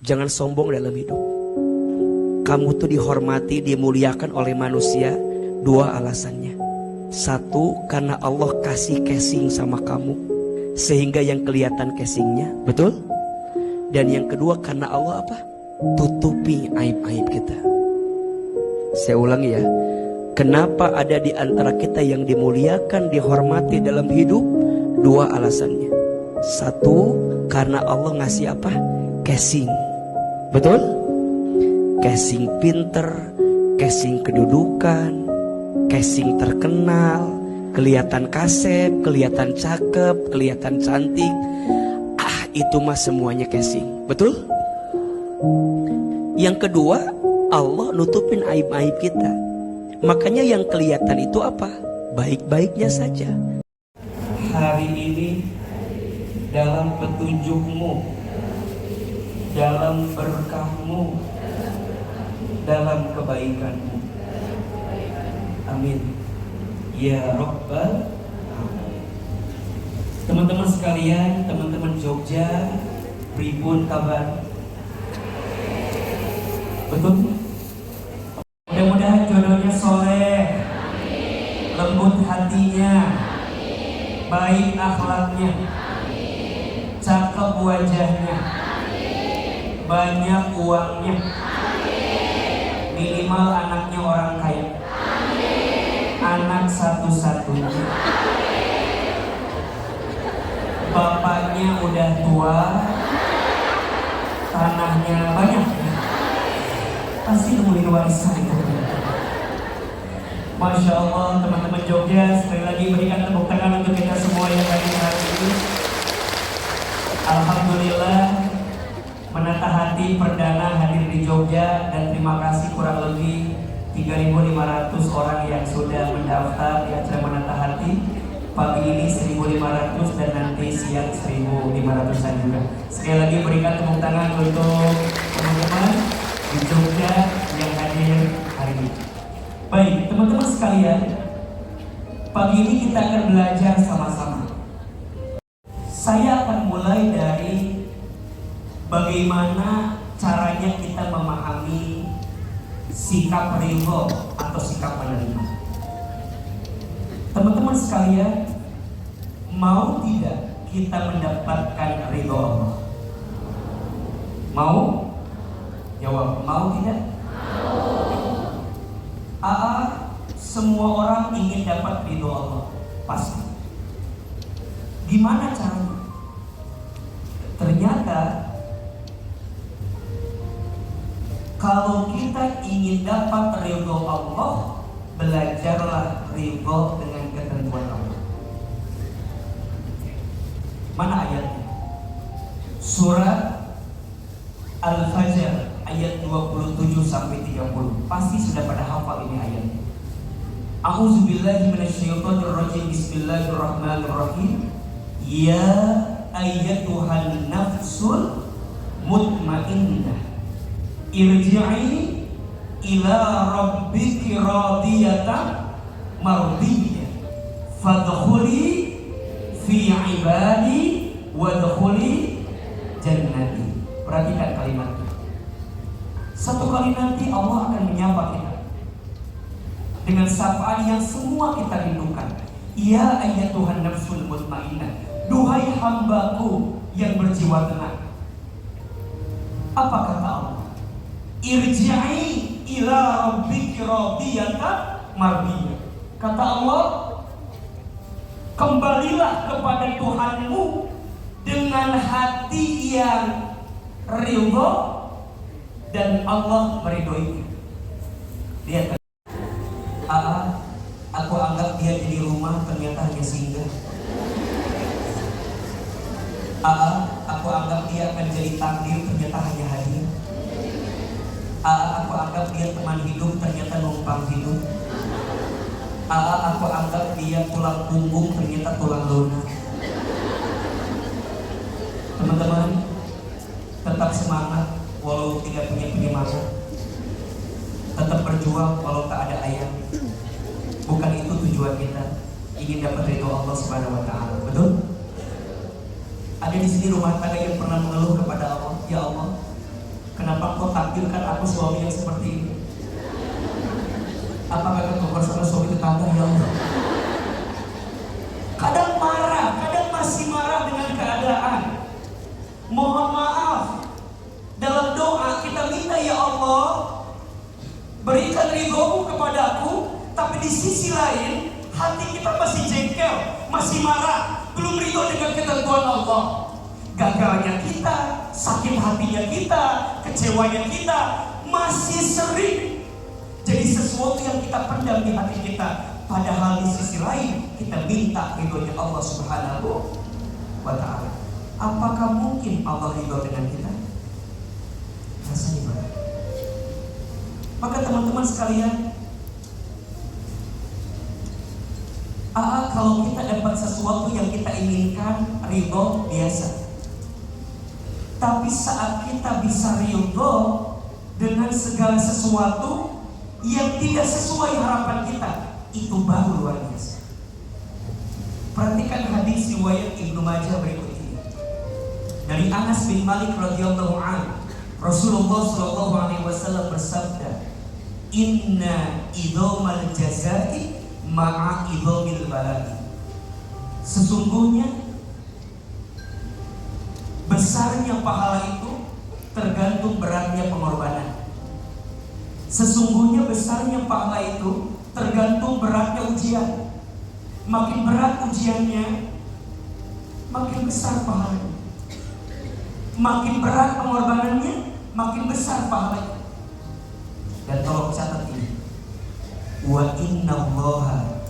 Jangan sombong dalam hidup. Kamu tuh dihormati, dimuliakan oleh manusia. Dua alasannya. Satu, karena Allah kasih casing sama kamu, sehingga yang kelihatan casingnya, betul? Dan yang kedua, karena Allah apa? Tutupi aib-aib kita. Saya ulangi ya. Kenapa ada di antara kita yang dimuliakan, dihormati dalam hidup? Dua alasannya. Satu, karena Allah ngasih apa? Casing. Betul? Casing pinter, casing kedudukan, casing terkenal, kelihatan kasep, kelihatan cakep, kelihatan cantik. Itu mah semuanya casing. Betul? Yang kedua, Allah nutupin aib-aib kita. Makanya yang kelihatan itu apa? Baik-baiknya saja. Hari ini dalam petunjukmu, dalam berkahmu, dalam kebaikanmu. Amin. Ya Rabbal Alamin. Teman-teman sekalian, teman-teman Jogja, pripun kabar? Betul? Mudah-mudahan jodohnya soleh, lembut hatinya, baik akhlaknya, cakep wajahnya, banyak uangnya, minimal anaknya orang kaya, anak satu-satunya, bapaknya udah tua, tanahnya banyak, pasti nemuin warisan itu. Masya Allah, teman-teman Jogja, sekali lagi berikan tepuk tangan untuk kita semua yang hadir hari ini. Alhamdulillah, menata hati perdana hadir di Jogja, dan terima kasih kurang lebih 3.500 orang yang sudah mendaftar di acara menata hati. Pagi ini 1.500 dan nanti siang 1.500an juga. Sekali lagi berikan tepuk tangan untuk teman-teman di Jogja yang hadir hari ini. Baik, teman-teman sekalian, pagi ini kita akan belajar sama-sama. Saya akan mulai dari bagaimana caranya kita memahami sikap ridho atau sikap menerima. Teman-teman sekalian, mau tidak kita mendapatkan ridho Allah? Mau? Jawab, mau tidak? Semua orang ingin dapat ridho Allah, pasti. Gimana caranya? Ternyata kalau kita ingin dapat ridho Allah, belajarlah ridho dengan ketentuan Allah. Mana ayatnya? Surat Al-Fajr ayat 27 sampai 30. Pasti sudah pada hafal ini ayatnya. A'udzubillahi minasyaitonirrajim. Bismillahirrahmanirrahim. Ya ayyatuhan nafsul mutmainnah, irji'i ila rabbiki radiyatan mardiyah, fadkhuli fi ibadi wadkhuli jannati. Perhatikan kalimat itu. Satu kali nanti Allah akan menyapa kita dengan sapaan yang semua kita rindukan. Ya ayyatuhan nafsul mutmainnah, duhai hambaku yang berjiwa tenang. Apa kata Allah? Irji'i ila rabbiki radiyatan mardiyah. Kata Allah, kembalilah kepada Tuhanmu dengan hati yang ridho dan Allah meridhoinya. Lihat, aku anggap dia jadi rumah, ternyata hanya singgah. Aku anggap dia akan jadi takdir, ternyata hanya hadir. Aku anggap dia teman hidup, ternyata numpang hidup. Aku anggap dia tulang punggung, ternyata tulang lunak. Teman-teman, tetap semangat walau tidak punya penyemangat. Tetap berjuang walau tak ada ayam. Bukan itu tujuan kita, ingin dapat ridho Allah Subhanahu wa taala. Betul? Ada di sini rumah tangga yang pernah mengeluh kepada Allah, ya Allah, takdirkan aku suami yang seperti ini. Apakah ketukar sama suami tetangga ya Allah? Kadang marah, kadang masih marah dengan keadaan. Mohon maaf. Dalam doa kita minta, ya Allah, berikan ridhomu kepadaku. Tapi di sisi lain hati kita masih jengkel, masih marah, belum ridho dengan ketentuan Allah. Gagalnya kita, sakit hatinya kita, kecewanya kita masih sering jadi sesuatu yang kita pendam di hati kita. Padahal di sisi lain kita minta ridhonya Allah Subhanahu wa ta'ala. Apakah mungkin Allah ridho dengan kita? Rasanya berat. Maka teman-teman sekalian, kalau kita dapat sesuatu yang kita inginkan, ridho biasa. Tapi saat kita bisa ridho dengan segala sesuatu yang tidak sesuai harapan kita, itu baru luar biasa. Perhatikan hadis riwayat Ibnu Majah berikut ini. Dari Anas bin Malik radhiyallahu anhu, Rasulullah sallallahu alaihi wasallam bersabda, "Inna idhomal jazai ma'a idhomil balai." Sesungguhnya besarnya pahala itu tergantung beratnya pengorbanan. Sesungguhnya besarnya pahala itu tergantung beratnya ujian. Makin berat ujiannya, makin besar pahalanya. Makin berat pengorbanannya, makin besar pahalanya. Dan tolong catat ini, wa innallaha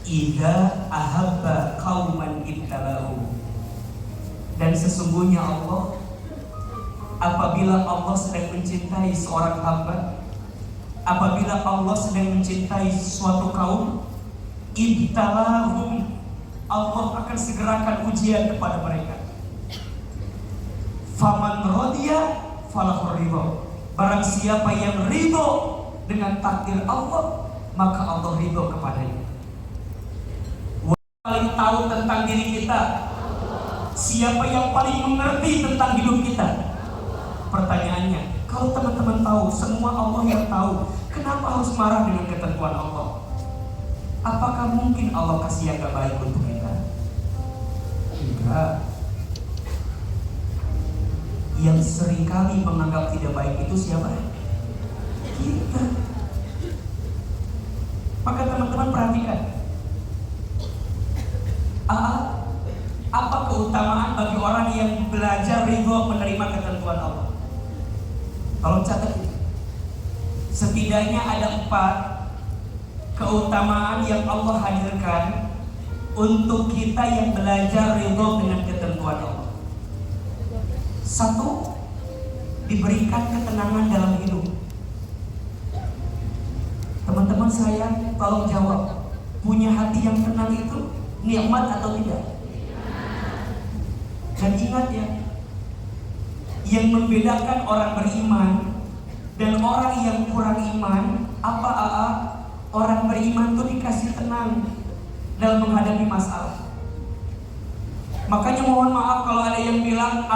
idza ahabba qauman ibtalahu. Dan sesungguhnya Allah, apabila Allah sedang mencintai seorang hamba, apabila Allah sedang mencintai suatu kaum, ibtalahum, Allah akan segerakan ujian kepada mereka. Faman radiya falahu ridho. Barang siapa yang ridho dengan takdir Allah, maka Allah ridho kepadanya. Paling tahu tentang diri kita, siapa yang paling mengerti tentang hidup kita? Pertanyaannya, kalau teman-teman tahu, semua Allah yang tahu, kenapa harus marah dengan ketentuan Allah? Apakah mungkin Allah kasih yang gak baik untuk kita? Enggak. Yang seringkali menganggap tidak baik itu siapa? Kita. Maka teman-teman perhatikan, apa keutamaan bagi orang yang belajar ridho menerima ketentuan Allah? Tolong catat ini. Setidaknya ada 4 keutamaan yang Allah hadirkan untuk kita yang belajar ridho dengan ketentuan Allah. 1, diberikan ketenangan dalam hidup. Teman-teman saya, tolong jawab, punya hati yang tenang itu nikmat atau tidak? Dan ingat ya, yang membedakan orang beriman dan orang yang kurang iman, apa orang beriman tuh dikasih tenang dalam menghadapi masalah. Makanya mohon maaf kalau ada yang bilang,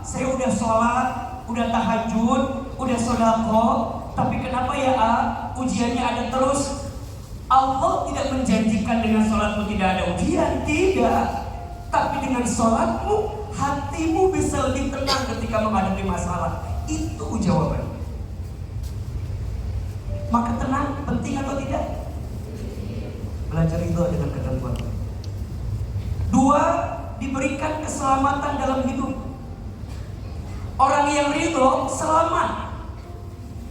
saya udah sholat, udah tahajud, udah sodako, tapi kenapa ya ujiannya ada terus? Allah tidak menjanjikan dengan sholatmu tidak ada ujian, tidak. Tapi dengan sholatmu, hatimu bisa lebih tenang ketika menghadapi masalah. Itu jawabannya. Maka tenang penting atau tidak? Belajar ridho dengan ketentuan. 2, diberikan keselamatan dalam hidup. Orang yang ridho selamat.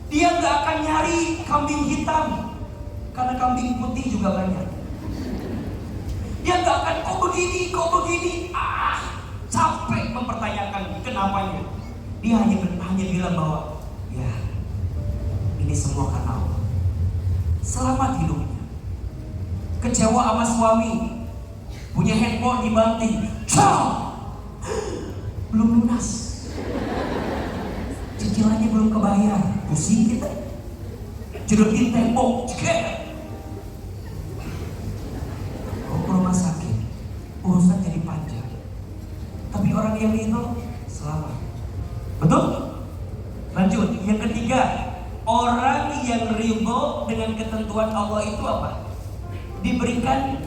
Dia gak akan nyari kambing hitam, karena kambing putih juga banyak. Dia gak akan kok begini, capek mempertanyakan kenapanya. Dia hanya bilang bahwa ya ini semua karena Allah. Selamat hidupnya. Kecewa sama suami, punya handphone dibanting, belum lunas, cicilannya belum kebayar, pusing kita. Jedotin tembok, ke rumah sakit, urusan jadi panjang. Tapi orang yang ridho selamat. Betul? Lanjut. Orang yang ridho dengan ketentuan Allah itu apa? Diberikan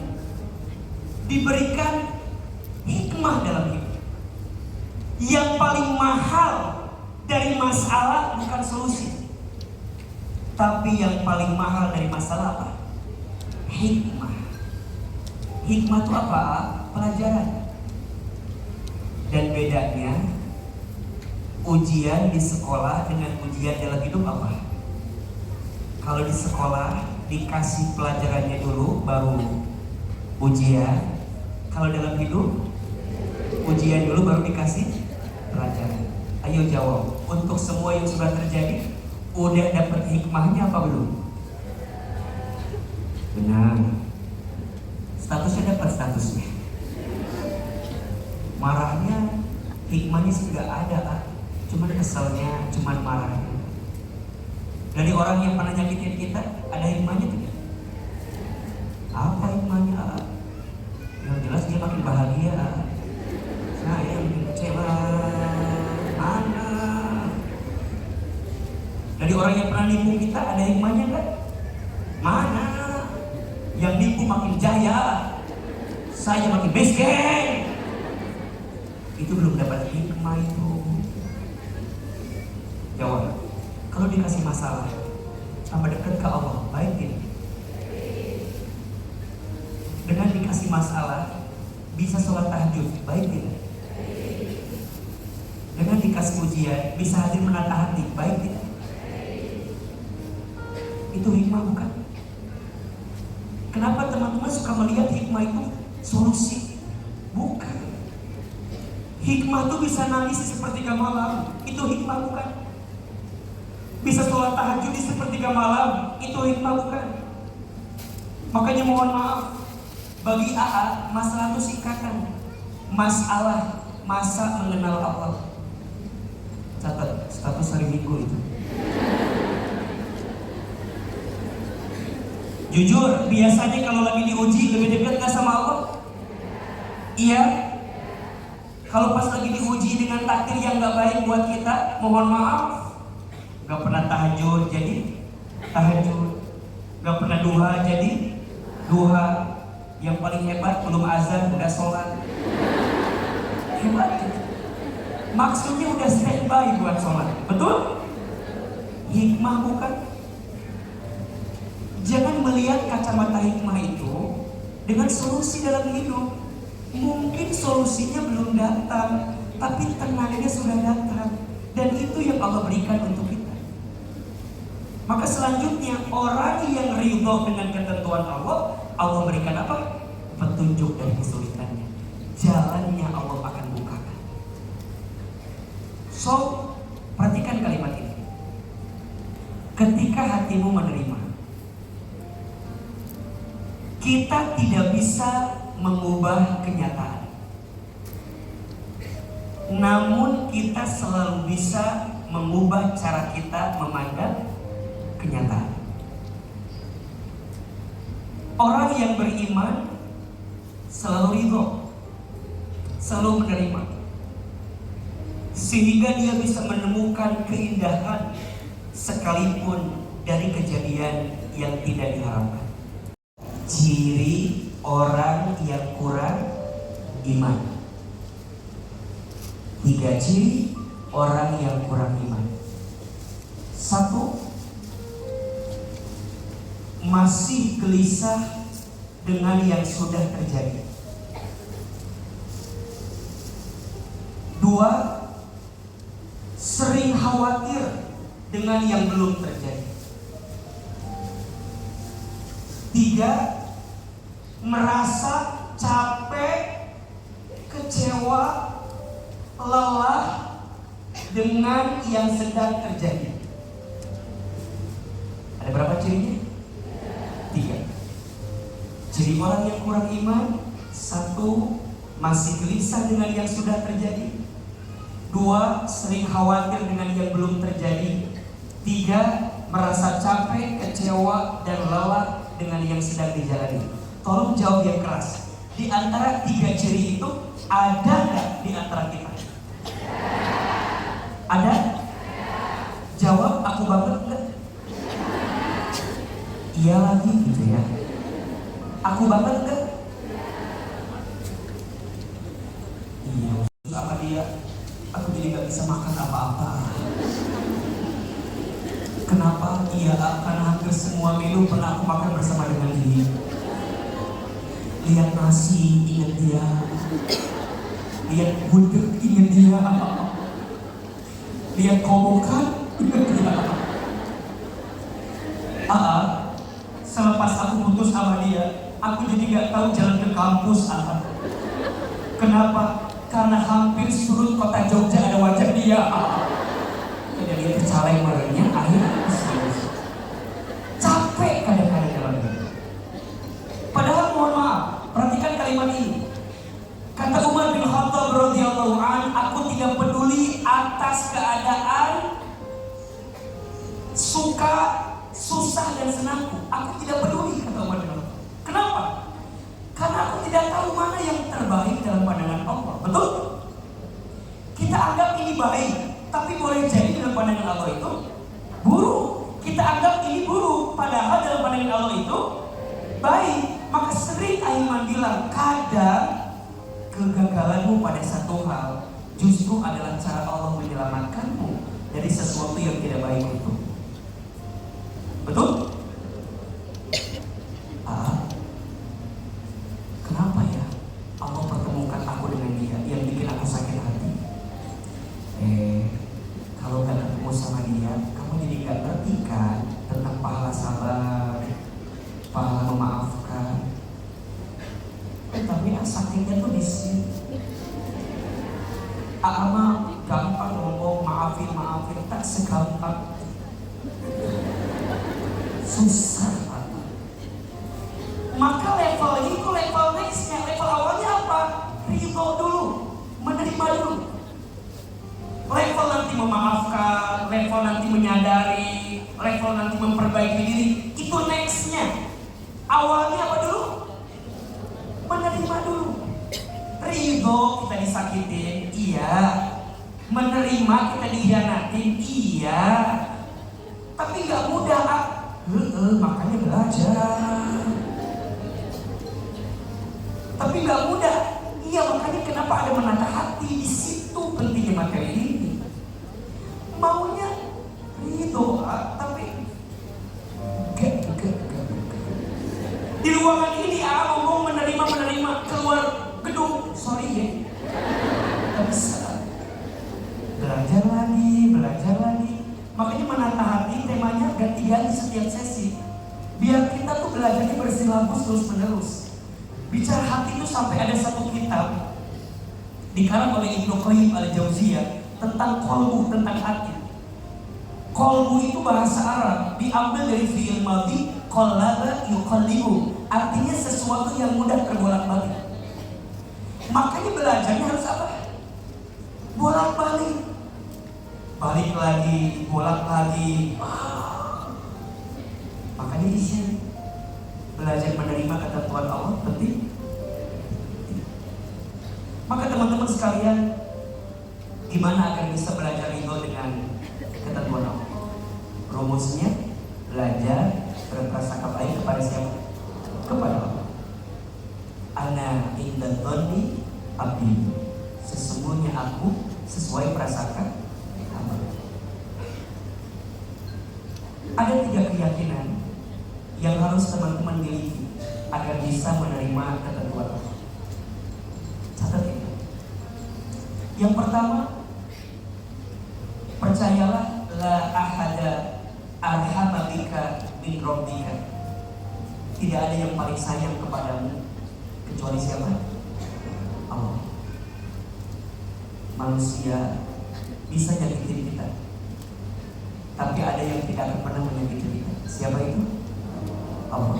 hikmah dalam hidup. Yang paling mahal dari masalah bukan solusi, tapi yang paling mahal dari masalah apa? Hikmah. Hikmah itu apa? Pelajaran. Dan bedanya ujian di sekolah dengan ujian dalam hidup apa? Kalau di sekolah dikasih pelajarannya dulu baru ujian. Kalau dalam hidup ujian dulu baru dikasih pelajaran. Ayo jawab. Untuk semua yang sudah terjadi, udah dapat hikmahnya apa belum? Benar. Statusnya dapat statusnya. Marahnya hikmahnya sudah ada, cuman keselnya, cuman marahnya. Dari orang yang pernah nyakitin kita, ada hikmahnya tidak? Apa hikmahnya? Yang jelas dia makin bahagia. Saya makin kecewa. Mana? Dari orang yang pernah nipu kita, ada hikmahnya kan? Mana? Yang nipu makin jaya, saya makin miskin. Itu belum dapat hikmah itu. Jawab. Kalau dikasih masalah, tambah dekat ke Allah, baik ini. Dengan dikasih masalah, bisa sholat tahajud, baik ini. Dengan dikasih ujian, bisa hadir menata hati, baik ini. Itu hikmah bukan? Kenapa teman-teman suka melihat hikmah itu solusi? Bukan. Hikmah itu bisa nangis di sepertiga malam, itu hikmah bukan? Bisa sholat tahajud di sepertiga malam, itu hikmah bukan? Makanya mohon maaf, bagi AA masalah itu singkatan. Masalah, masa mengenal Allah. Catat status hari Minggu itu. Jujur, biasanya kalau lagi diuji lebih dekat gak sama Allah? Iya. Kalau pas lagi diuji dengan takdir yang gak baik buat kita, mohon maaf, gak pernah tahajud jadi tahajud, gak pernah duha jadi duha. Yang paling hebat belum azan udah sholat. Hebat. Maksudnya udah standby buat sholat. Betul? Hikmah bukan? Jangan melihat kacamata hikmah itu dengan solusi dalam hidup. Mungkin solusinya belum datang, tapi tenaganya sudah datang. Dan itu yang Allah berikan untuk kita. Maka selanjutnya, orang yang ridho dengan ketentuan Allah, Allah berikan apa? Petunjuk dari kesulitannya. Jalannya Allah akan bukakan. So, perhatikan kalimat ini. Ketika hatimu menerima, kita tidak bisa mengubah kenyataan. Namun kita selalu bisa mengubah cara kita memandang kenyataan. Orang yang beriman selalu ridho, selalu menerima, sehingga dia bisa menemukan keindahan sekalipun dari kejadian yang tidak diharapkan. Ciri orang yang kurang iman. 3 ciri orang yang kurang iman. 1, masih gelisah dengan yang sudah terjadi. 2, sering khawatir dengan yang belum terjadi. 3, merasa capek, kecewa, lelah dengan yang sedang terjadi. Ada berapa cirinya? 3. Ciri orang yang kurang iman. 1, masih gelisah dengan yang sudah terjadi. 2, sering khawatir dengan yang belum terjadi. 3, merasa capek, kecewa, dan lelah dengan yang sedang dijalani. Tolong jawab yang keras. Di antara 3 ciri itu, ada nggak di antara kita? Ada? Jawab, aku banget nggak? dia lagi gitu ya. Aku banget enggak? Iya, sama dia. Aku jadi gak bisa makan apa-apa. Kenapa? Iya, karena hampir semua menu pernah aku makan bersama dengan dia. Lihat nasi, ingat dia. Lihat gudeg, ingat dia. Lihat kobokan, ingat dia. Selepas aku putus sama dia, aku jadi gak tahu jalan ke kampus. Kenapa? Karena hampir seluruh kota Jogja ada wajah dia. Kada dia tercaleng merenya, akhirnya capek kadang-kadang jalannya. Padahal mohon maaf, perhatikan kalimat ini. Kata Umar bin Khattab radhiyallahu an, aku tidak peduli atas keadaan suka, susah dan senangku. Aku tidak peduli, kata Umar bin Khattab. Kenapa? Karena aku tidak tahu mana yang terbaik dalam pandangan Allah. Betul? Kita anggap ini baik, tapi boleh jadi dalam pandangan Allah itu buruk. Kita anggap ini buruk, padahal dalam pandangan Allah itu baik. Maka sering Aiman bilang, kadang kegagalanmu pada satu hal justru adalah cara Allah menyelamatkanmu dari sesuatu yang tidak baik itu. Betul? Kenapa ya Allah pertemukan aku dengan dia yang bikin aku sakit hati? Kalau gak ketemu sama dia, kamu jadi gak ngerti kan tentang pahala sabar, pahala memaafkan. Tapi sakitnya tuh di sini. Ama gampang ngomong maafin, tak segampang. Susah. Maka level ini itu level nextnya. Level awalnya apa? Ridho dulu, menerima dulu. Level nanti memaafkan, level nanti menyadari, level nanti memperbaiki diri. Itu nextnya. Awalnya apa dulu? Menerima dulu. Ridho kita disakitin, iya. Menerima kita dikhianatin, iya. Tapi gak mudah, makanya belajar. Tapi gak mudah, iya, makanya kenapa ada menata hati. Di situ pentingnya materi ini. Maunya ridho, tapi gak. Di ruangan ini ngomong menerima, keluar gedung, sorry ya, gak bisa. Belajar lagi. Makanya menata hati temanya ganti-ganti setiap sesi. Biar kita tuh belajarnya bersilabus terus-menerus. Bicara hati itu sampai ada satu kitab dikarang oleh Ibnu Qayyim al-Jauziyah tentang qalbu, tentang hati. Qalbu itu bahasa Arab, diambil dari fi'il madhi qallaba yuqallibu, artinya sesuatu yang mudah terbolak-balik. Makanya belajarnya harus apa? Bolak-balik, balik lagi, bolak lagi. Makanya di sini belajar menerima ketentuan Allah penting. Maka teman-teman sekalian, gimana agar bisa belajar ridho dengan ketentuan Allah? Rumusnya belajar berprasangka baik kepada siapa? Kepada Allah. Ana inda dzanni abdi, sesungguhnya aku sesuai prasangka hamba. Ada 3 keyakinan yang harus teman-teman miliki agar bisa menerima ketentuan Allah. Catat itu. Yang pertama, percayalah la ahada arhama bika min rabbika. Tidak ada yang paling sayang kepadamu kecuali siapa? Allah. Manusia bisa nyakitin kita, tapi ada yang tidak akan pernah menyakiti kita. Siapa itu? Allah.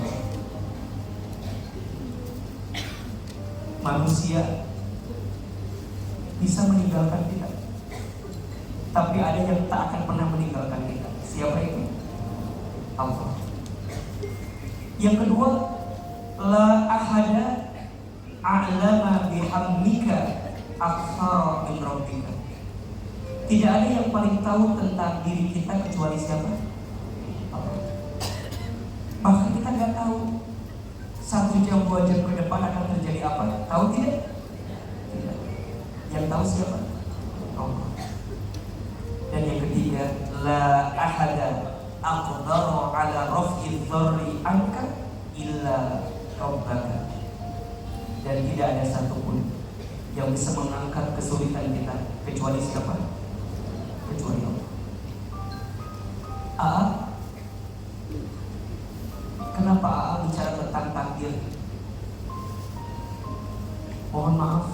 Manusia bisa meninggalkan kita, tapi ada yang tak akan pernah meninggalkan kita. Siapa itu? Allah. Yang kedua, la ahada a'lama bihamdika akthara min rabbika. Tidak ada yang paling tahu tentang diri kita kecuali siapa? Allah. Bahkan kita 2 jam ke depan akan terjadi apa? Tahu tidak? Tidak. Yang tahu siapa? Allah. Dan yang ketiga, la ahada aqdaru ala raf'i dharri anka illa rabbaka. Dan tidak ada satupun yang bisa mengangkat kesulitan kita kecuali siapa? Kecuali Allah. Kenapa AA bicara tentang takdir? Mohon maaf,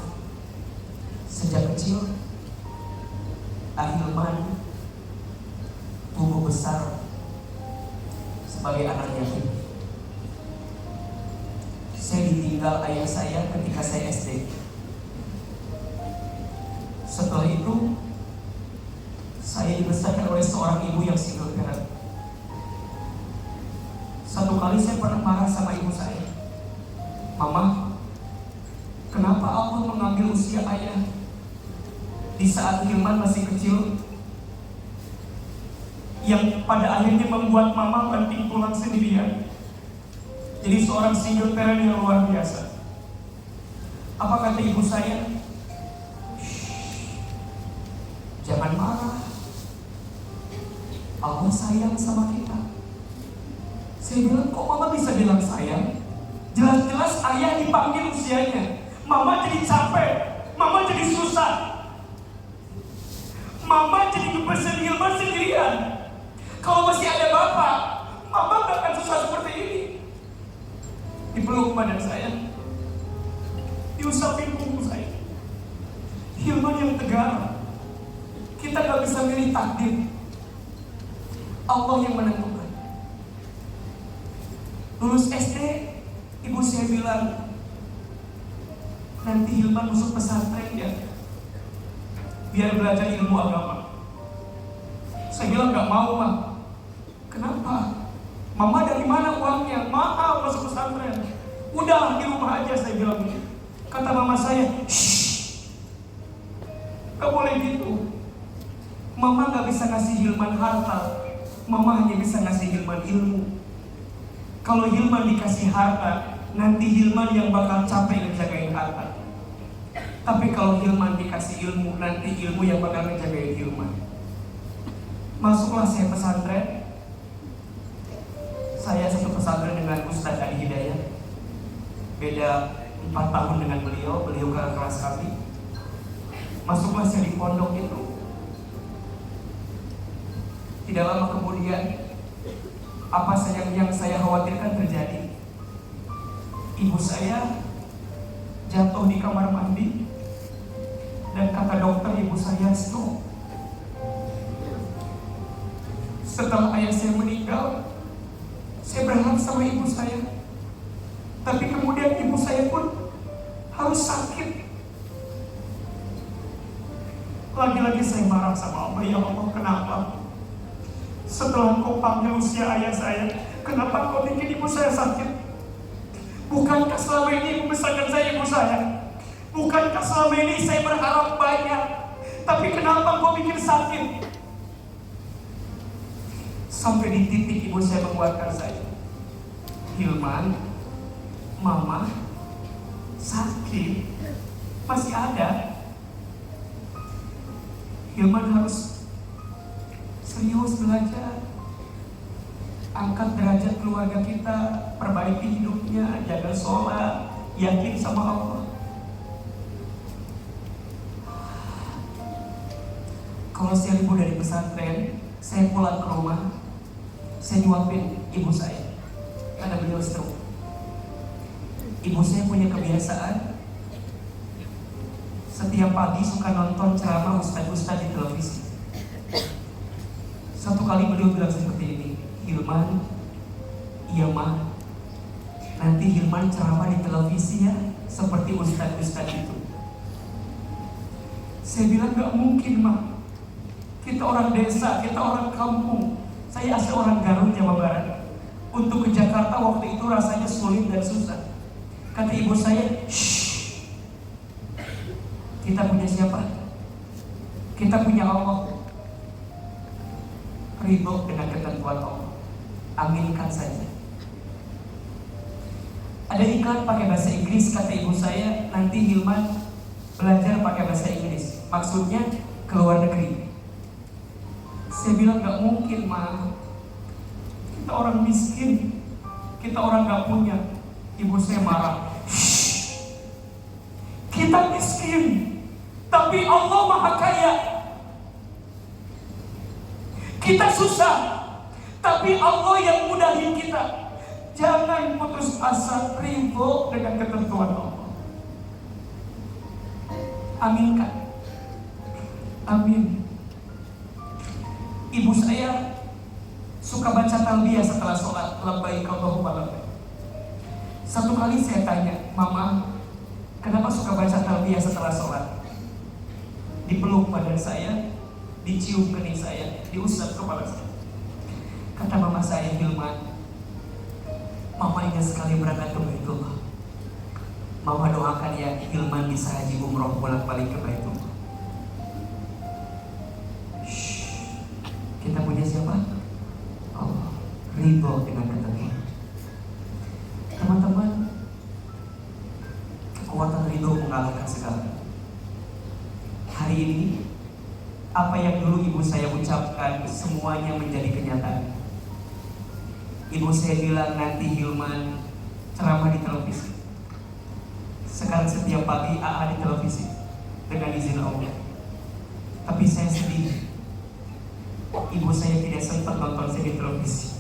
sejak kecil Ahilman tumbuh besar sebagai anak yatim. Saya ditinggal ayah saya ketika saya SD. Setelah itu saya dibesarkan oleh seorang ibu yang single parent. Satu kali saya pernah marah sama ibu saya. Mama, kenapa Allah mengambil usia ayah di saat Hilman masih kecil, yang pada akhirnya membuat mama banting tulang sendirian? Jadi seorang single parent yang luar biasa. Apa kata ibu saya? Jangan marah, Allah sayang sama kita. Saya bilang, kok mama bisa bilang sayang? Jelas-jelas ayah dipanggil usianya. Mama jadi capek, mama jadi susah, mama jadi ngebesarin Hilman sendirian. Kalau masih ada bapak, mama gak akan susah seperti ini. Dipeluk badan saya, diusapin punggung saya. Hilman yang tegar. Kita gak bisa milih takdir, Allah yang menentukan. Lulus SD, ibu saya bilang, nanti Hilman masuk pesantren ya, biar belajar ilmu agama. Saya bilang gak mau, Ma. Kenapa? Mama dari mana uangnya? Maaf, masuk pesantren. Udah di rumah aja, saya bilang. Kata mama saya, shh, gak boleh gitu. Mama gak bisa ngasih Hilman harta, mama hanya bisa ngasih Hilman ilmu. Kalau Hilman dikasih harta, nanti Hilman yang bakal capek ngejagain harta. Tapi kalau Hilman dikasih ilmu, nanti ilmu yang bakal ngejagain Hilman. Masuklah saya pesantren. Saya satu pesantren dengan Ustadz Adi Hidayat. Beda 4 tahun dengan beliau ke kelas kami. Masuklah saya di pondok itu. Tidak lama kemudian, apa saja yang saya khawatirkan terjadi. Ibu saya jatuh di kamar mandi, dan kata dokter ibu saya stroke. Setelah ayah saya meninggal, saya berharap sama ibu saya. Tapi kemudian ibu saya pun harus sakit. Lagi-lagi saya marah sama Allah. Ya Allah, kenapa? Setelah Engkau panggil usia ayah saya, kenapa Engkau bikin ibu saya sakit? Bukankah selama ini membesarkan saya ibu saya? Bukankah selama ini saya berharap banyak? Tapi kenapa Engkau bikin sakit? Sampai di titik ibu saya menguatkan saya. Hilman, mama sakit, masih ada. Hilman harus serius belajar, angkat derajat keluarga kita, perbaiki hidupnya, jaga sholat, yakin sama Allah. Kalau saya libur dari pesantren, saya pulang ke rumah, saya nyuapin ibu saya karena beliau stroke. Ibu saya punya kebiasaan setiap pagi suka nonton ceramah ustadz-ustadz di televisi. Satu kali beliau bilang seperti ini, Hilman, iya mah, nanti Hilman ceramah di televisi ya, seperti ustadz-ustadz itu. Saya bilang gak mungkin mah, kita orang desa, kita orang kampung. Saya asli orang Garut, Jawa Barat. Untuk ke Jakarta waktu itu rasanya sulit dan susah. Kata ibu saya, shh, kita punya siapa? Kita punya Allah. Ridho dengan ketentuan Allah, aminkan saja. Ada iklan pakai bahasa Inggris, kata ibu saya, nanti Hilman belajar pakai bahasa Inggris. Maksudnya ke luar negeri. Saya bilang gak mungkin, Ma. Kita orang miskin, kita orang gak punya. Ibu saya marah. Kita miskin, tapi Allah Maha Kaya. Kita susah, tapi Allah yang mudahin kita. Jangan putus asa, ridho dengan ketentuan Allah. Aminkan. Amin. Ibu saya suka baca talbiyah setelah sholat. Labbaik Allahumma labbaik. Satu kali saya tanya, Mama, kenapa suka baca talbiyah setelah sholat? Dipeluk badan saya, dicium kening saya, diusap kepala saya. Kata mama saya, Hilman, Mama ingin sekali berangkat ke Baitullah. Mama doakan ya Hilman bisa haji umroh bolak-balik ke Baitullah. Kita punya siapa? Allah. Ridho dengan ketentuan. Teman-teman, kekuatan ridho mengalahkan segala. Hari ini, apa yang dulu ibu saya ucapkan semuanya menjadi kenyataan. Ibu saya bilang nanti Hilman ceramah di televisi. Sekarang setiap pagi AA di televisi dengan izin Allah. Tapi saya sedih, ibu saya tidak sempat nonton saya di televisi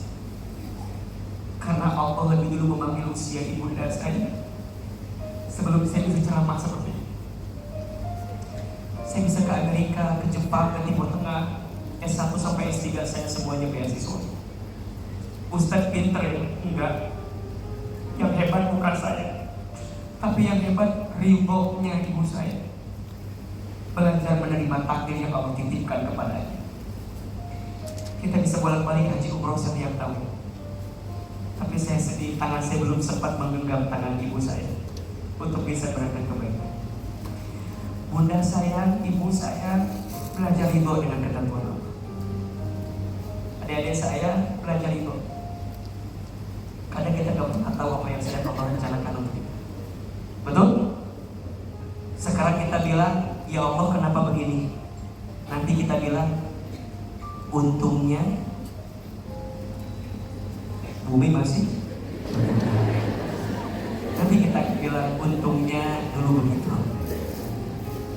karena Allah lebih dulu memanggil usia ibunda saya sebelum saya bisa ceramah seperti ini. Saya bisa ke Amerika, ke Jepang, ke Timur Tengah. S1 sampai S3 saya semuanya beasiswa. Ustadz pinter ya? Enggak. Yang hebat bukan saya, tapi yang hebat ridhonya ibu saya. Belajar menerima takdir yang Allah titipkan kepadanya. Kita bisa bolak-balik haji umroh setiap tahun. Tapi saya sedih, tangan saya belum sempat menggenggam tangan ibu saya untuk bisa berangkat ke Baitullah. Bunda saya, ibu saya belajar ridho dengan ketentuan Allah. Adik-adik saya belajar ridho. Kadang kita gak pernah tahu apa yang sedang Allah rencanakan untuk kita. Betul? Sekarang kita bilang, ya Allah kenapa begini? Nanti kita bilang, untungnya bumi masih. Nanti kita bilang, untungnya dulu begitu.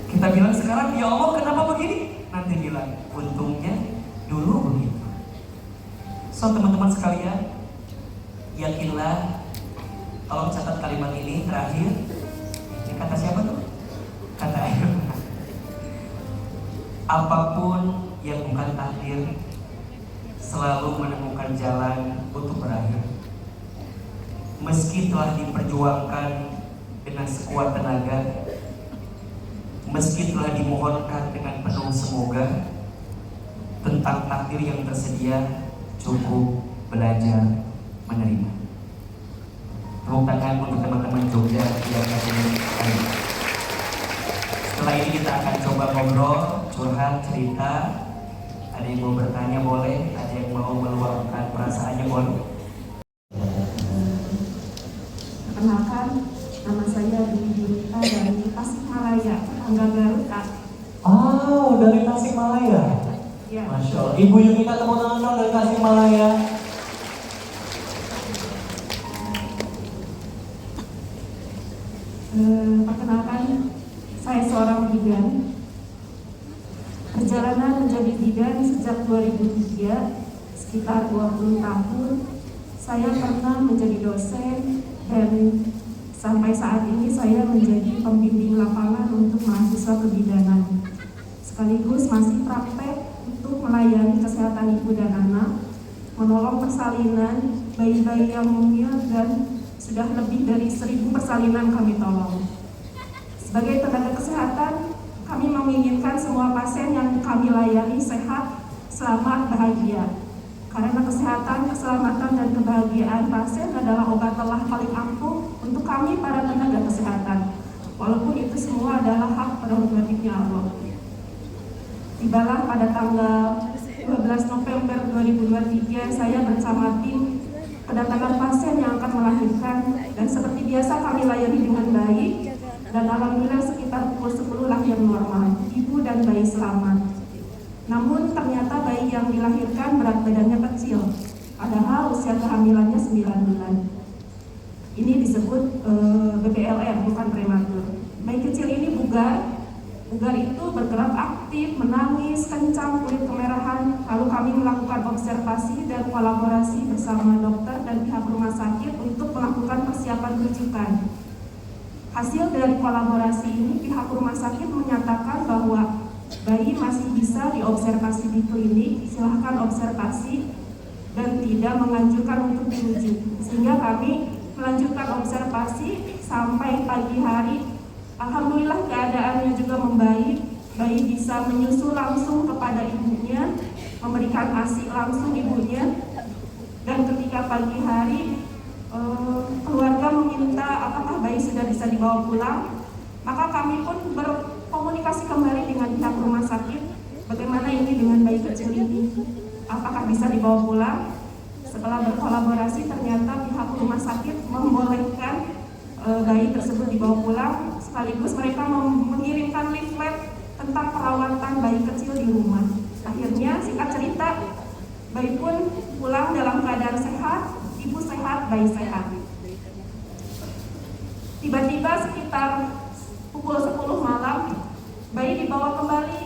Kita bilang sekarang, ya Allah kenapa begini? Nanti bilang, untungnya dulu begitu. So teman-teman sekalian, yakinlah, tolong catat kalimat ini terakhir. Ini kata siapa tuh? Kata Ayah. Apapun yang bukan takdir selalu menemukan jalan untuk berakhir. Meski telah diperjuangkan dengan sekuat tenaga, meski telah dimohonkan dengan penuh semoga, tentang takdir yang tersedia cukup belajar menerima. Tepuk tangan untuk teman-teman Jogja yang hadir hari ini. Setelah ini kita akan coba ngobrol, curhat, cerita. Ada yang mau bertanya boleh, ada yang mau meluapkan perasaannya boleh. Perkenalkan, nama saya Dwi Junita dari Tasikmalaya, tetangga Garut, Kak. Oh, dari Tasikmalaya. Ya. Masya Allah. Ibu Yunita tepuk tangan dong dari Tasikmalaya. Perkenalkan, saya seorang bidan. Perjalanan menjadi bidan sejak 2003, sekitar 20 tahun. Saya pernah menjadi dosen dan sampai saat ini saya menjadi pembimbing lapangan untuk mahasiswa kebidanan. Sekaligus masih praktek untuk melayani kesehatan ibu dan anak, menolong persalinan bayi-bayi yang mungil, dan sudah lebih dari 1000 persalinan kami tolong. Sebagai tenaga kesehatan, kami menginginkan semua pasien yang kami layani sehat, selamat, bahagia. Karena kesehatan, keselamatan, dan kebahagiaan pasien adalah obat telah paling ampuh untuk kami para tenaga kesehatan. Walaupun itu semua adalah hak prerogatifnya Allah. Tibalah pada tanggal 12 November 2023, saya bersama tim kedatangan pasien yang akan melahirkan, dan seperti biasa kami layani dengan baik, dan alhamdulillah sekitar pukul 10 lahir normal, ibu dan bayi selamat. Namun ternyata bayi yang dilahirkan berat badannya kecil, padahal usia kehamilannya 9 bulan. Ini disebut BPLR, bukan prematur. Bayi kecil ini bugar itu bergerak aktif, menangis, kencang, kulit kemerahan. Lalu kami melakukan observasi dan kolaborasi bersama dokter dan pihak rumah sakit untuk melakukan persiapan rujukan. Hasil dari kolaborasi ini, pihak rumah sakit menyatakan bahwa bayi masih bisa diobservasi di klinik, silahkan observasi, dan tidak menganjurkan untuk dirujuk. Sehingga kami melanjutkan observasi sampai pagi hari. Alhamdulillah keadaannya juga membaik, bayi bisa menyusu langsung kepada ibunya, memberikan ASI langsung ibunya, dan ketika pagi hari keluarga meminta apakah bayi sudah bisa dibawa pulang, maka kami pun berkomunikasi kembali dengan pihak rumah sakit, bagaimana ini dengan bayi kecil ini, apakah bisa dibawa pulang. Setelah berkolaborasi ternyata pihak rumah sakit membolehkan bayi tersebut dibawa pulang, sekaligus mereka mengirimkan leaflet tentang perawatan bayi kecil di rumah. Akhirnya singkat cerita, bayi pun pulang dalam keadaan sehat, ibu sehat, bayi sehat. Tiba-tiba sekitar pukul 10 malam, bayi dibawa kembali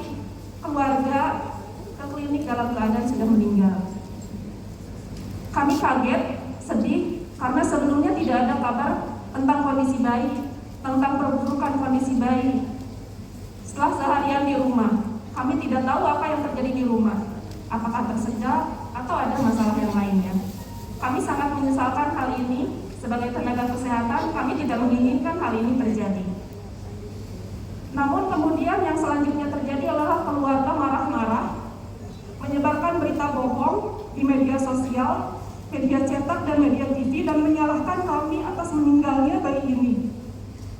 keluarga ke klinik dalam keadaan sudah meninggal. Kami kaget, sedih, karena sebelumnya tidak ada kabar tentang kondisi bayi, tentang perburukan kondisi bayi. Setelah seharian di rumah, kami tidak tahu apa yang terjadi di rumah, apakah tersedak atau ada masalah yang lainnya. Kami sangat menyesalkan hal ini. Sebagai tenaga kesehatan, kami tidak menginginkan hal ini terjadi. Namun kemudian yang selanjutnya terjadi adalah keluarga marah-marah, menyebarkan berita bohong di media sosial, media cetak dan media TV, dan menyalahkan kami atas meninggalnya bayi ini.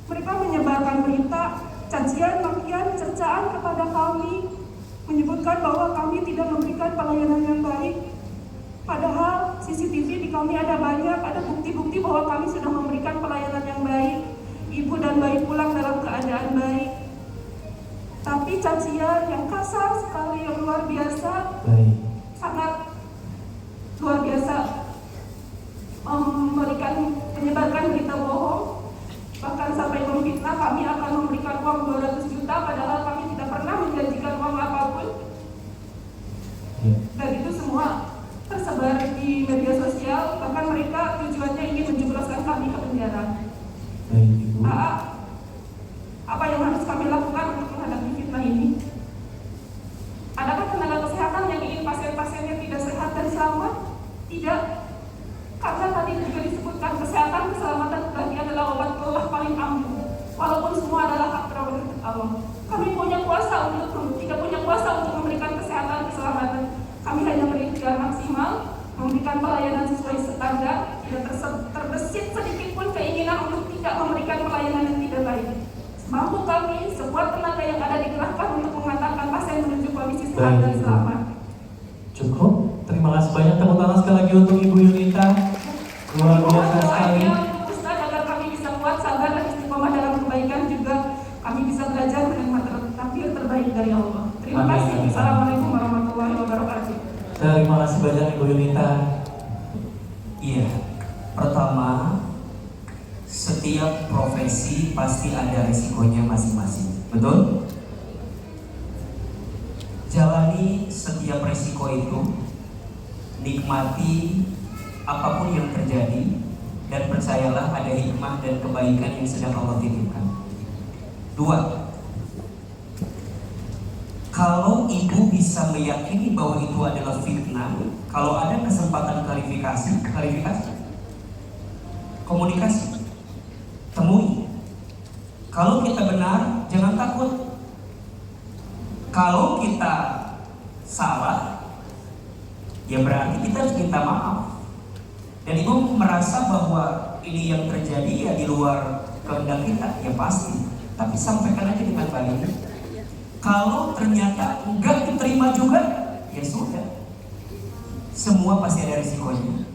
Mereka menyebarkan berita, cacian, makian, cercaan kepada kami, menyebutkan bahwa kami tidak memberikan pelayanan yang baik. Padahal CCTV di kami ada banyak, ada bukti-bukti bahwa kami sudah memberikan pelayanan yang baik. Ibu dan bayi pulang dalam keadaan baik. Tapi cacian yang kasar sekali, yang luar biasa, sangat luar biasa, menyebarkan berita bohong, bahkan sampai memfitnah kami akan memberikan uang 200 juta, padahal kami tidak pernah menjanjikan uang apapun. Dan itu semua tersebar di media sosial, bahkan mereka tujuannya ingin menjebloskan kami ke penjara. Apa yang harus kami lakukan untuk menghadapi fitnah ini? Adakah tenaga kesehatan yang ingin pasien-pasiennya tidak sehat dan selamat? Tidak. Karena tadi juga disebutkan kesehatan, keselamatan bagi adalah obat kelah paling ampuh. Walaupun semua adalah hak prerogatif Allah. Kami tidak punya kuasa untuk memberikan kesehatan, keselamatan. Kami hanya berikhtiar maksimal, memberikan pelayanan sesuai standar, tidak terbesit sedikit pun keinginan untuk tidak memberikan pelayanan yang tidak baik. Mampu kami, sekuat tenaga yang ada dikerahkan untuk mengantarkan pasien menuju kondisi sehat dan selamat. Cukup, terima kasih banyak. Tepuk tangan sekali lagi untuk Ibu Yunita. Luar biasa sekali. Ustaz, agar kami bisa kuat, sabar, dan istiqomah dalam kebaikan, juga kami bisa belajar menerima takdir terbaik dari Allah. Terima kasih. Assalamualaikum warahmatullahi wabarakatuh. Terima kasih banyak Ibu Yunita. Iya, pertama, setiap profesi pasti ada risikonya masing-masing, betul? Jalani setiap risiko itu, nikmati apapun yang terjadi, dan percayalah ada hikmah dan kebaikan yang sedang Allah titipkan. 2. Kalau ibu bisa meyakini bahwa itu adalah fitnah, kalau ada kesempatan klarifikasi, komunikasi, temui. Kalau kita benar, jangan takut. Kalau kita salah, ya berarti kita harus minta maaf. Dan ibu merasa bahwa ini yang terjadi ya di luar kehendak kita, ya pasti. Tapi sampaikan aja dengan baik. Kalau ternyata enggak diterima juga, ya sudah. Semua pasti ada risikonya.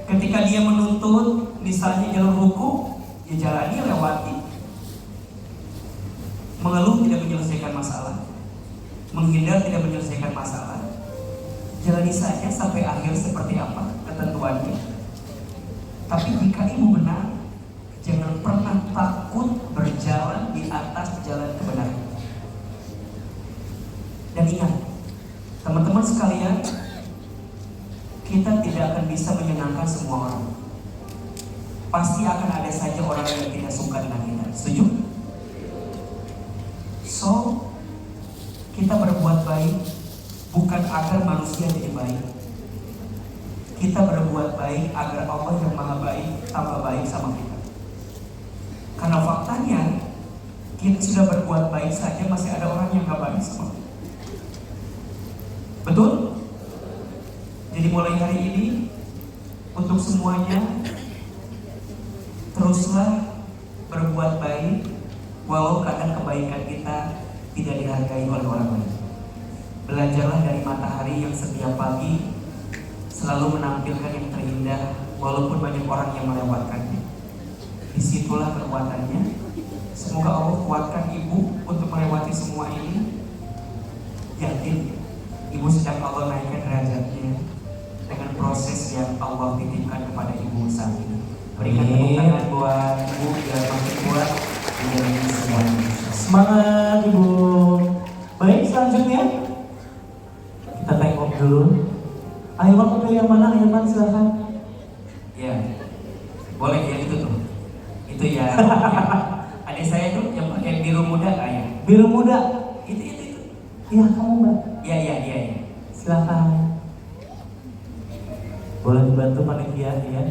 Ketika dia menuntut misalnya jalur hukum, ya jalani, lewati. Mengeluh tidak menyelesaikan masalah, menghindar tidak menyelesaikan masalah. Jalani saja sampai akhir seperti apa ketentuannya. Tapi jika ibu benar, jangan pernah takut berjalan di atas jalan kebenaran. Dan ingat, teman-teman sekalian, kita tidak akan bisa menyenangkan semua orang. Pasti akan ada saja orang yang tidak suka dengan kita. Setuju? So, kita berbuat baik bukan agar manusia jadi baik. Kita berbuat baik agar Allah yang Maha Baik tambah baik sama kita. Karena faktanya, kita sudah berbuat baik saja masih ada orang yang gak baik sama kita. Betul? Jadi mulai hari ini, untuk semuanya, teruslah berbuat baik, walau kadang kebaikan kita tidak dihargai oleh orang lain. Belajarlah dari matahari yang setiap pagi selalu menampilkan yang terindah, walaupun banyak orang yang melewatkannya. Disitulah kekuatannya. Semoga Allah kuatkan ibu untuk melewati semua ini. Yakin, ibu sedang Allah naikkan derajatnya dengan proses yang Allah titipkan kepada ibu saat ini. Berikan tepuk tangan buat ibu biar makin kuat menjalani semuanya. Semangat ibu. Baik, selanjutnya kita tengok dulu. Ahilman mau pilih yang mana? Ahilman silahkan. Ya, boleh ya itu tuh. Itu ya. Adik saya tuh yang pakai biru muda ya. Biru muda. Itu. Iya, kamu mbak. Iya. Silahkan. Boleh dibantu panitia ya.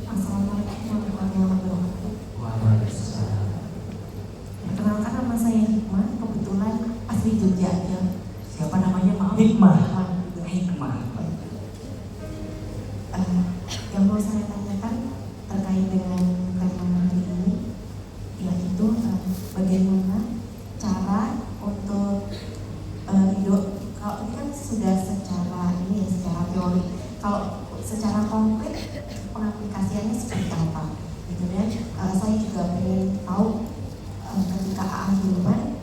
Assalamualaikum warahmatullahi wabarakatuh. Waalaikumsalam. Perkenalkan, nama saya Hikmah, kebetulan asli Jogja aja. Siapa namanya, maaf? Hikmah. Hikmah. Yang mau saya tanyakan terkait dengan tema hari ini, yaitu bagaimana cara untuk hidup. Kalau ini kan sudah secara teori. Kalau secara konkret pengaplikasiannya seperti apa? Gitu ya. Saya juga ingin tahu ketika Ahilman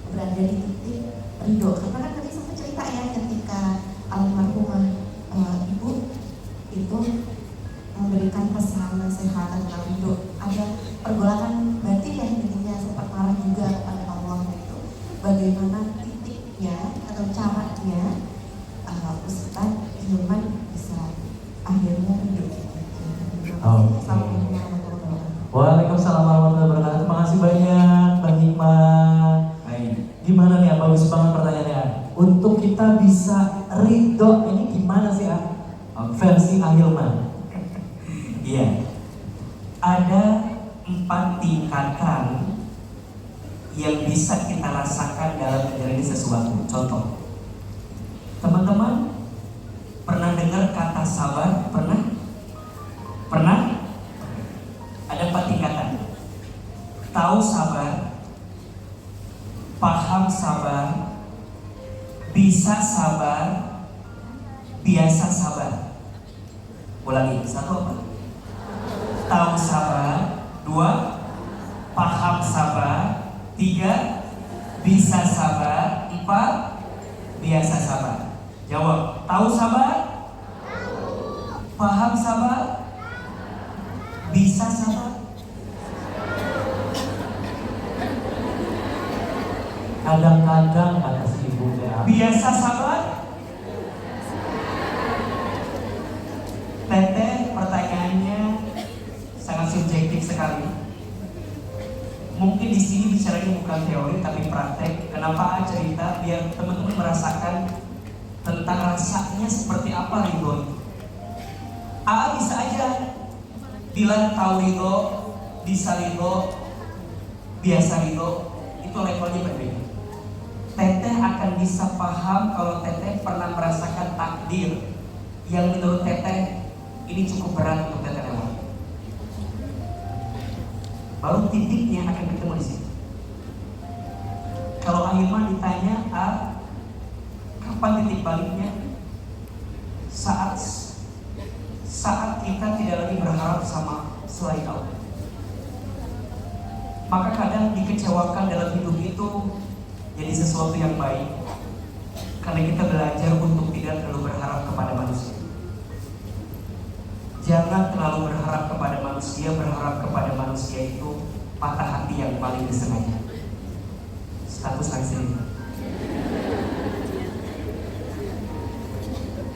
berada di titik ridho. Karena kan tadi sempat cerita ya ketika almarhumah ibu itu memberikan pesan nasihat tentang ridho. Ada pergolakan batin yang intinya sempat marah juga kepada Allah itu. Bagaimana titiknya atau caranya Ustaz Ahilman bisa akhirnya ridho. Assalamualaikum warahmatullahi wabarakatuh. Waalaikumsalam warahmatullahi wabarakatuh. Terima kasih banyak Mbak Hikmah. Baik. Gimana nih, bagus banget pertanyaannya. Untuk kita bisa ridho ini gimana sih versi Ahilman? Iya. Ada 4 tingkatan yang bisa kita rasakan dalam menjalani sesuatu. Contoh, teman-teman pernah dengar kata sabar? Pernah? Ada 4 tingkatan. Tahu sabar, paham sabar, bisa sabar, biasa sabar. Ulangi, 1 apa? Tahu sabar, 2 paham sabar, 3 bisa sabar, 4 biasa sabar. Jawab, tahu sabar? Paham sabar? Bisa sabar? Kadang-kadang kata si ibu ya. Biasa sabar? Teteh, pertanyaannya sangat subjektif sekali. Mungkin di sini bicaranya bukan teori tapi praktek. Kenapa cerita? Biar teman-teman merasakan tentang rasanya seperti apa ridho. Bisa aja bilang tahu ridho, bisa ridho, biasa ridho, itu levelnya berbeda. Teteh akan bisa paham kalau teteh pernah merasakan takdir yang menurut teteh ini cukup berat untuk teteh lewat. Baru titiknya akan ketemu di sini. Kalau Ahilman ditanya, kapan titik baliknya? Saat saat kita tidak lagi berharap sama selain Allah. Maka kadang dikecewakan dalam hidup itu jadi sesuatu yang baik, karena kita belajar untuk tidak terlalu berharap kepada manusia. Jangan terlalu berharap kepada manusia. Berharap kepada manusia itu patah hati yang paling disengaja. Status langsung.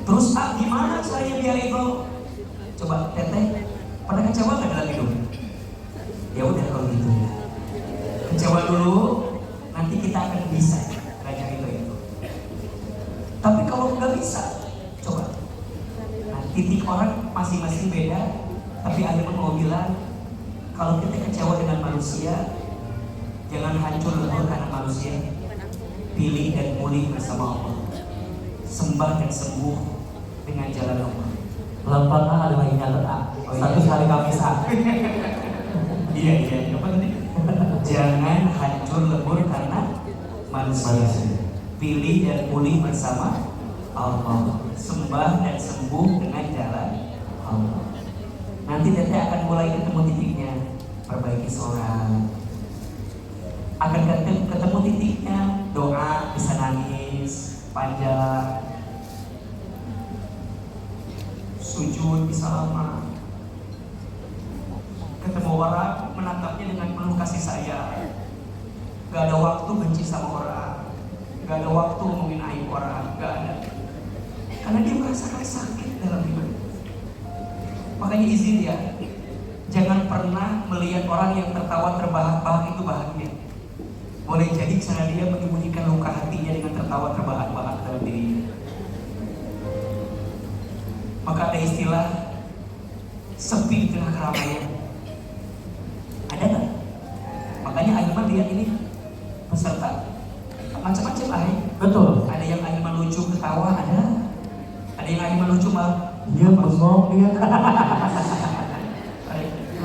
Terus gimana saya biar itu? Coba teteh, pernah kecewa nggak dalam hidup? Ya udah kalau gitu ya. Kecewa dulu, nanti kita akan bisa belajar itu. Tapi kalau nggak bisa, coba. Nah, titik orang masing-masing beda. Tapi Ahilman mau bilang, kalau kita kecewa dengan manusia, jangan hancur lebur karena manusia. Pilih dan pulih bersama Allah. Sembah dan sembuh dengan jalan Allah. Pelan-pelan ada lagi nyatet A. Status hari Kamis A. Iya, apa tadi? Jangan hancur lebur karena manusia. Pilih dan pulih bersama Allah. Sembah dan sembuh dengan jalan Allah. Nanti teteh akan mulai ketemu titiknya. Perbaiki sholat. Akan ketemu titiknya. Doa, bisa nangis, panjang. Sujud bisa lama. Ketemu orang, menatapnya dengan penuh kasih sayang. Gak ada waktu benci sama orang, gak ada waktu ngomongin aib orang, gak ada. Karena dia merasakan sakit dalam hidup. Makanya izin ya, jangan pernah melihat orang yang tertawa terbahak-bahak itu bahagia. Boleh jadi karena dia menyembunyikan luka hatinya dengan tertawa terbahak-bahak dalam dirinya. Maka ada istilah sepi di tengah keramaian. Ada nggak? Makanya Ahilman lihat ini peserta macam-macam Betul. Ada yang Ahilman lucu ketawa, ada yang Ahilman lucu malah Dia bengong dia.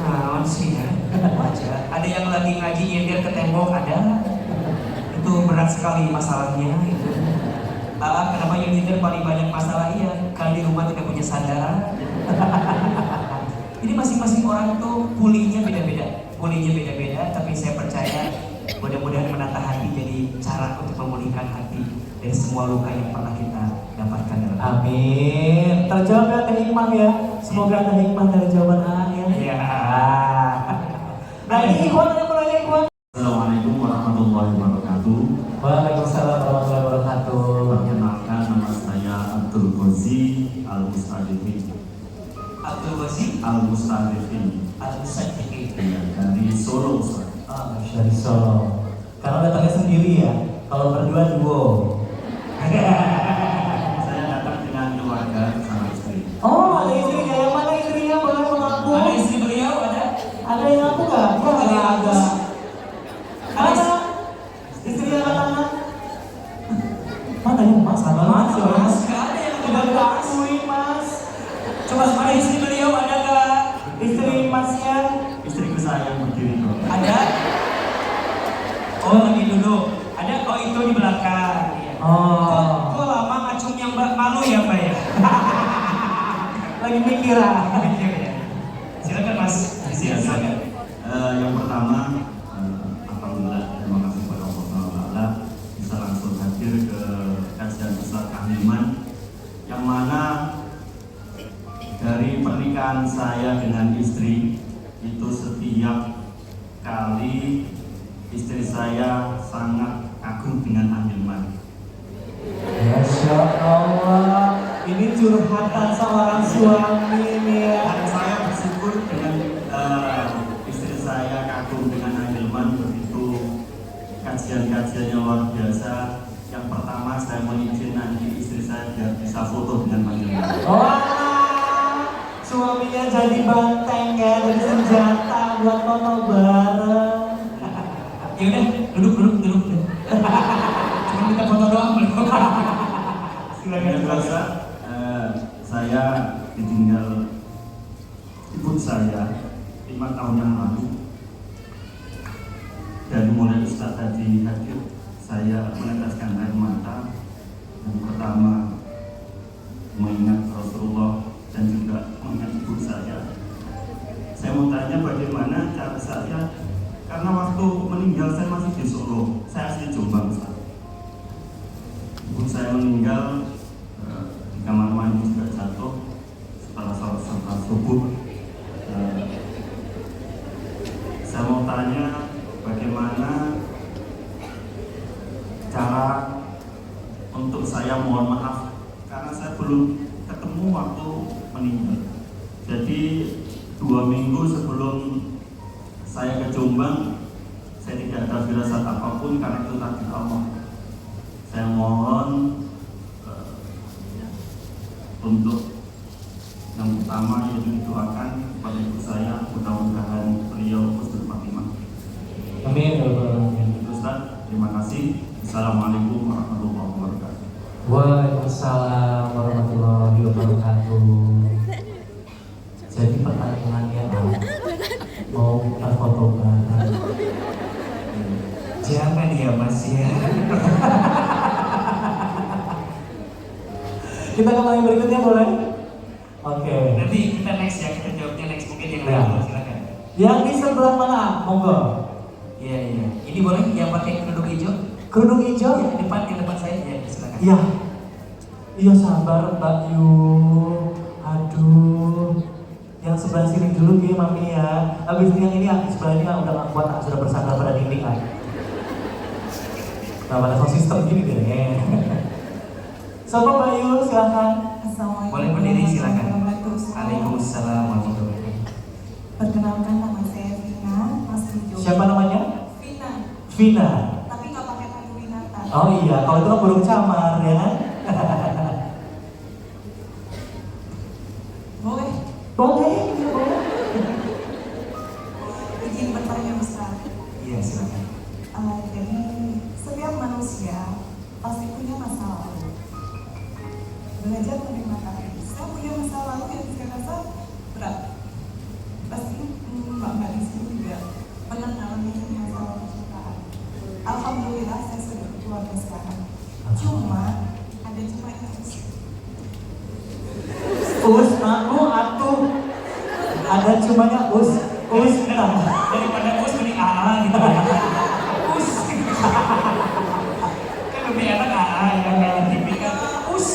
nah sih ya, wajar. Ada yang lagi ngaji nyender ke tembok, ada. Itu berat sekali masalahnya itu. Kenapa yang nyender paling banyak masalah? Iya, kalau di rumah tidak punya sandaran. Ini masing-masing orang tuh pulihnya beda-beda. Tapi saya percaya mudah-mudahan menata hati jadi cara untuk memulihkan hati dari semua luka yang pernah kita dapatkan dalam hidup. Amin. Terjawab ya Teh Hikmah ya. Semoga ada hikmah dari jawaban A ya. Iya. Nah ini Ikhwan yang mulai Ikhwan. Assalamualaikum warahmatullahi wabarakatuh. Waalaikumsalam warahmatullahi wabarakatuh. Perkenalkan, nama saya Abdul Ghazi Al-Mustadifin. Abdul Ghazi Al-Mustadifin. Al-Musaddiqin. Ya, dari Solo, Ustaz. Dari Solo. Karena datangnya sendiri ya. Kalau berdua duo. Saya datang dengan keluarga sama istri. Oh, ada istrinya. Yang mana istrinya? Boleh mengaku? Ada istri beliau, ada? Ada yang ngaku nggak? Oh, nggak ada. Ada. Istrinya anak-anak. Mana ya Mas? Ada Mas. Mas, nggak ada yang Tidak tidak Mas. diakui Mas. Coba mana istri beliau ada nggak? Istri Masnya. Istriku saya yang berdiri kok. Ada? Oh, lagi duduk. Ada? Oh, itu di belakang. Iya. Kok lama ngacungnya Mbak? Malu ya Mbak ya? Lagi mikir ah. Silakan Mas. Silakan. Yang pertama, alhamdulillah, terima kasih kepada Allah SWT bisa langsung hadir ke kajian Ustaz Ahilman, yang mana dari pernikahan saya dengan istri itu setiap kali istri saya sangat kagum dengan Ahilman. Masya Allah. Ini curhatan seorang suami ini ya. Dan saya bersyukur dengan istri saya kagum dengan Ahilman, begitu kajian-kajiannya luar biasa. Yang pertama saya mau izin nanti istri saya biar bisa foto dengan Ahilman. Wah, suaminya jadi banteng ya, jadi senjata buat foto bareng. Ya udah, duduk. Cuma kita foto doang belum. Yang biasa saya ditinggal ibu saya 5 tahun yang lalu. Dan mulai Ustaz tadi hadir, saya meneteskan air mata. Yang pertama mengingat Rasulullah dan juga mengingat sebenarnya bagaimana cara saya, karena waktu meninggal saya masih di Solo, saya asli Jombang Ustaz. Ibu saya meninggal di kamar mandi juga jatuh setelah sholat subuh. Saya mau tanya bagaimana cara untuk saya mohon maaf karena saya belum ketemu waktu meninggal. Jadi 2 minggu sebelum saya ke Jombang, saya tidak ada firasat apapun karena itu takdir Allah. Saya mohon untuk yang utama yaitu didoakan kepada ibu saya, mudah-mudahan beliau husnul khotimah. Amin. Ustaz, terima kasih. Assalamualaikum warahmatullahi wabarakatuh. Waalaikumsalam warahmatullahi wabarakatuh. Jadi pertanyaannya mau kita foto bareng? Jangan ya Mas ya. Kita ke yang berikutnya boleh? Oke. Nanti kita next ya, kita jawabnya next mungkin yang Ya. lain silakan. Yang di sebelah mana? Monggo. Iya iya. Ini boleh yang pakai kerudung hijau? Kerudung hijau? Yang depan saya ya silakan. Iya. Iya sabar Mbak Yu. Aduh. Yang sebelah sini dulu ya Mami ya. Habis yang ini yang sebelah ini udah gak kuat, sudah bersandar pada dinding kan. Nah pada sound system gini deh. Sopo Mbak Yu silakan. Assalamualaikum. Boleh berdiri silakan. Waalaikumsalam. Waalaikumsalam warahmatullahi wabarakatuh. Perkenalkan nama saya Vina, asli Jombang. Siapa namanya? Vina, Vina. tapi nggak pakai Pandu Winata. Oh iya, kalau itu kan burung camar ya kan? Boleh Boleh, iya boleh. izin bertanya Ustaz. Iya silakan. Jadi setiap manusia pasti punya masa lalu. Belajar menerima kasih. Saya punya masa lalu yang saya rasa berat. Pasti mbak-mbak di sini juga pernah mengalami masalah percintaan. Alhamdulillah saya sudah berkeluarga sekarang. Cuma ada cuma yang Us, aku, atuh. Ada cumanya us. Daripada us mending AA gitu ya. Us. Kan lebih enak AA ya kayak tipikal us.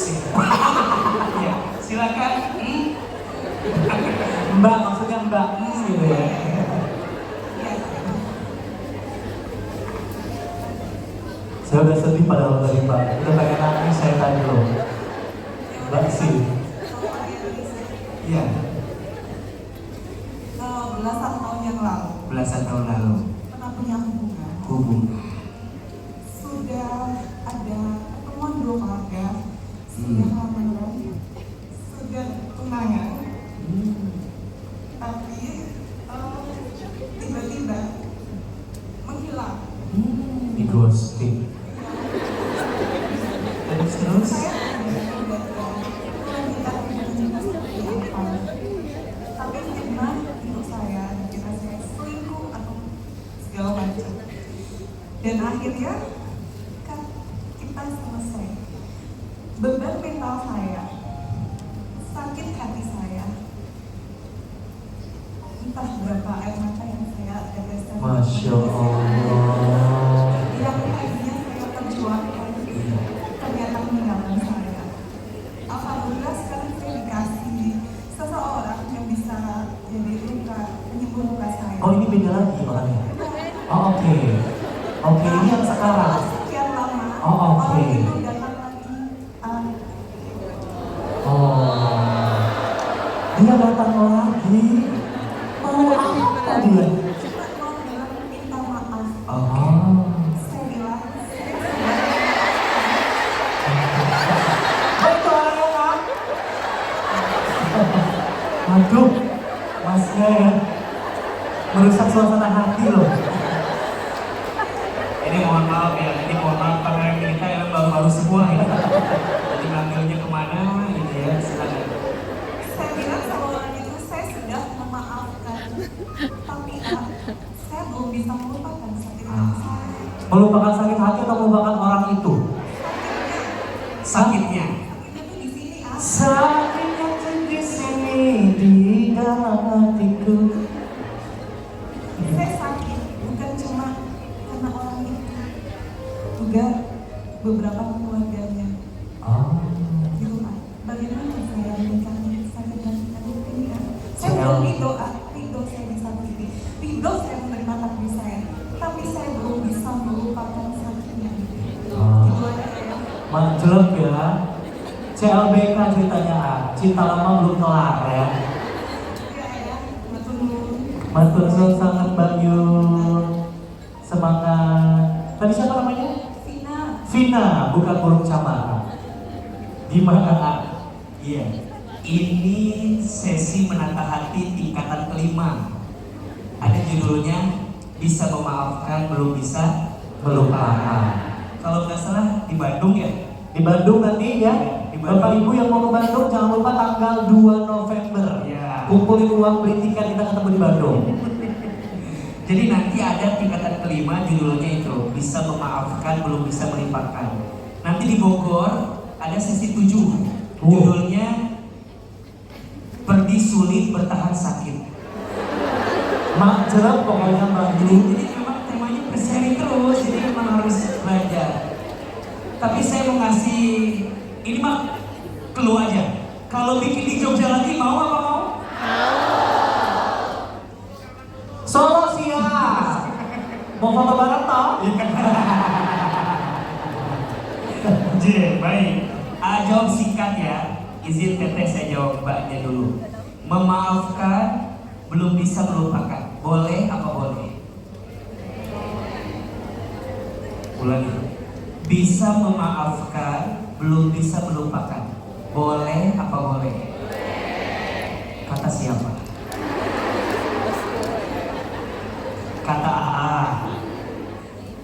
Iya, silakan. Mbak, maksudnya mbak gitu ya. Saya udah sedih padahal tadi Mbak. Udah pengen nangis saya tadi loh. Mbak sih. Iya, belasan tahun yang lalu belasan tahun lalu. pernah punya hubungan. Hubungan. Sudah ada pertemuan dua keluarga, sudah lamaran, sudah tunangan, tapi tiba-tiba menghilang. Di ghosting. Terus. Saya melanjutkan hubungan seperti apa, tapi pernah ibu saya kira saya selingkuh atau segala macam, dan akhirnya kan kita selesai. Beban mental saya, sakit hati saya, entah berapa air mata yang saya teteskan. Masya Allah. Yang tadinya saya perjuangkan ternyata meninggalkan saya. Alhamdulillah sekarang saya dikasih seseorang yang bisa jadi luka, penyembuh luka saya. Oh ini beda lagi orangnya. Oh oke. Oke ini yang sekarang. Sekian lama, Oh, oke. orang itu datang lagi. Oh. Dia datang lagi. Mau apa dia? Cuma mau bilang minta maaf. Oh. Saya bilang, Itu orangnya kan? Aduh, masnya ya merusak suasana hati loh. Ini mohon maaf ya, ini mohon maaf karena kita yang baru-baru semua ya. Jadi ngambilnya kemana gitu ya, silakan. saya bilang sama orang itu saya sudah memaafkan, tapi saya belum bisa melupakan sakit hati saya. Melupakan sakit hati atau melupakan orang itu? Sakitnya. Sakitnya tuh di sini Sakitnya tuh di sini di dalam hatiku. CLBK ceritanya, cinta lama belum kelar ya. Matur suwun sangat Mbak Yun. Semangat. Tadi siapa namanya? Vina, bukan burung camara. Gimana Kak? Iya. Ini sesi menata hati tingkatan kelima. Ada judulnya bisa memaafkan belum bisa Melupakan. Kalau nggak salah di Bandung ya. Di Bandung nanti ya. Di Bandung. Bapak Ibu yang mau ke Bandung jangan lupa tanggal 2 November. Ya. Kumpulin uang beli tiket, kita ketemu di Bandung. Jadi nanti ada tingkatan kelima judulnya itu bisa memaafkan belum bisa melimpahkan. Nanti di Bogor ada sesi 7. Judulnya pergi sulit bertahan sakit. Mak jelas pokoknya Mbak Yun. Jadi memang temanya berseri terus, jadi memang harus belajar. Tapi saya mau ngasih ini mah clue aja. Kalau bikin di Jogja lagi mau apa mau? Solo siap. Mau foto bareng toh? J, baik. Jawab singkat ya. Izin teteh saya jawab mbaknya dulu. Memaafkan belum bisa melupakan. Boleh apa boleh? Ulangi. Bisa memaafkan belum bisa melupakan. Boleh apa boleh? Kata siapa? Kata AA.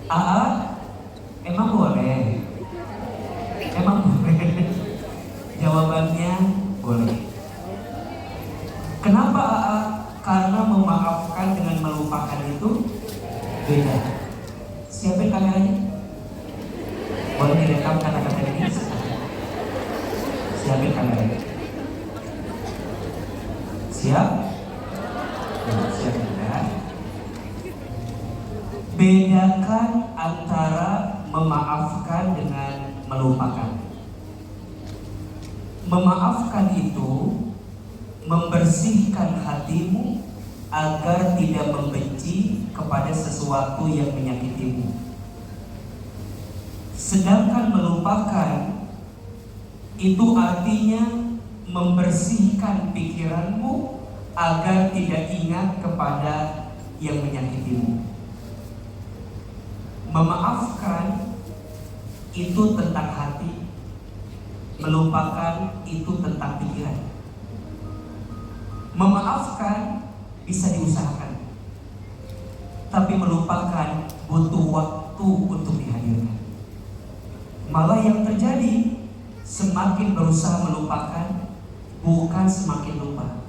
AA emang boleh? Emang boleh? Jawabannya boleh. Kenapa AA? Karena memaafkan dengan melupakan itu beda. Siapin kameranya. Boleh direkam kata-kata ini. Siapin kameranya. Siap? Ya, siap ya. Bedakan antara memaafkan dengan melupakan. Memaafkan itu membersihkan hatimu agar tidak membenci kepada sesuatu yang menyakitimu. Sedangkan melupakan itu artinya membersihkan pikiranmu agar tidak ingat kepada yang menyakitimu. Memaafkan itu tentang hati, melupakan itu tentang pikiran. Memaafkan bisa diusahakan, tapi melupakan butuh waktu untuk dihadirkan. Malah yang terjadi semakin berusaha melupakan, bukan semakin lupa,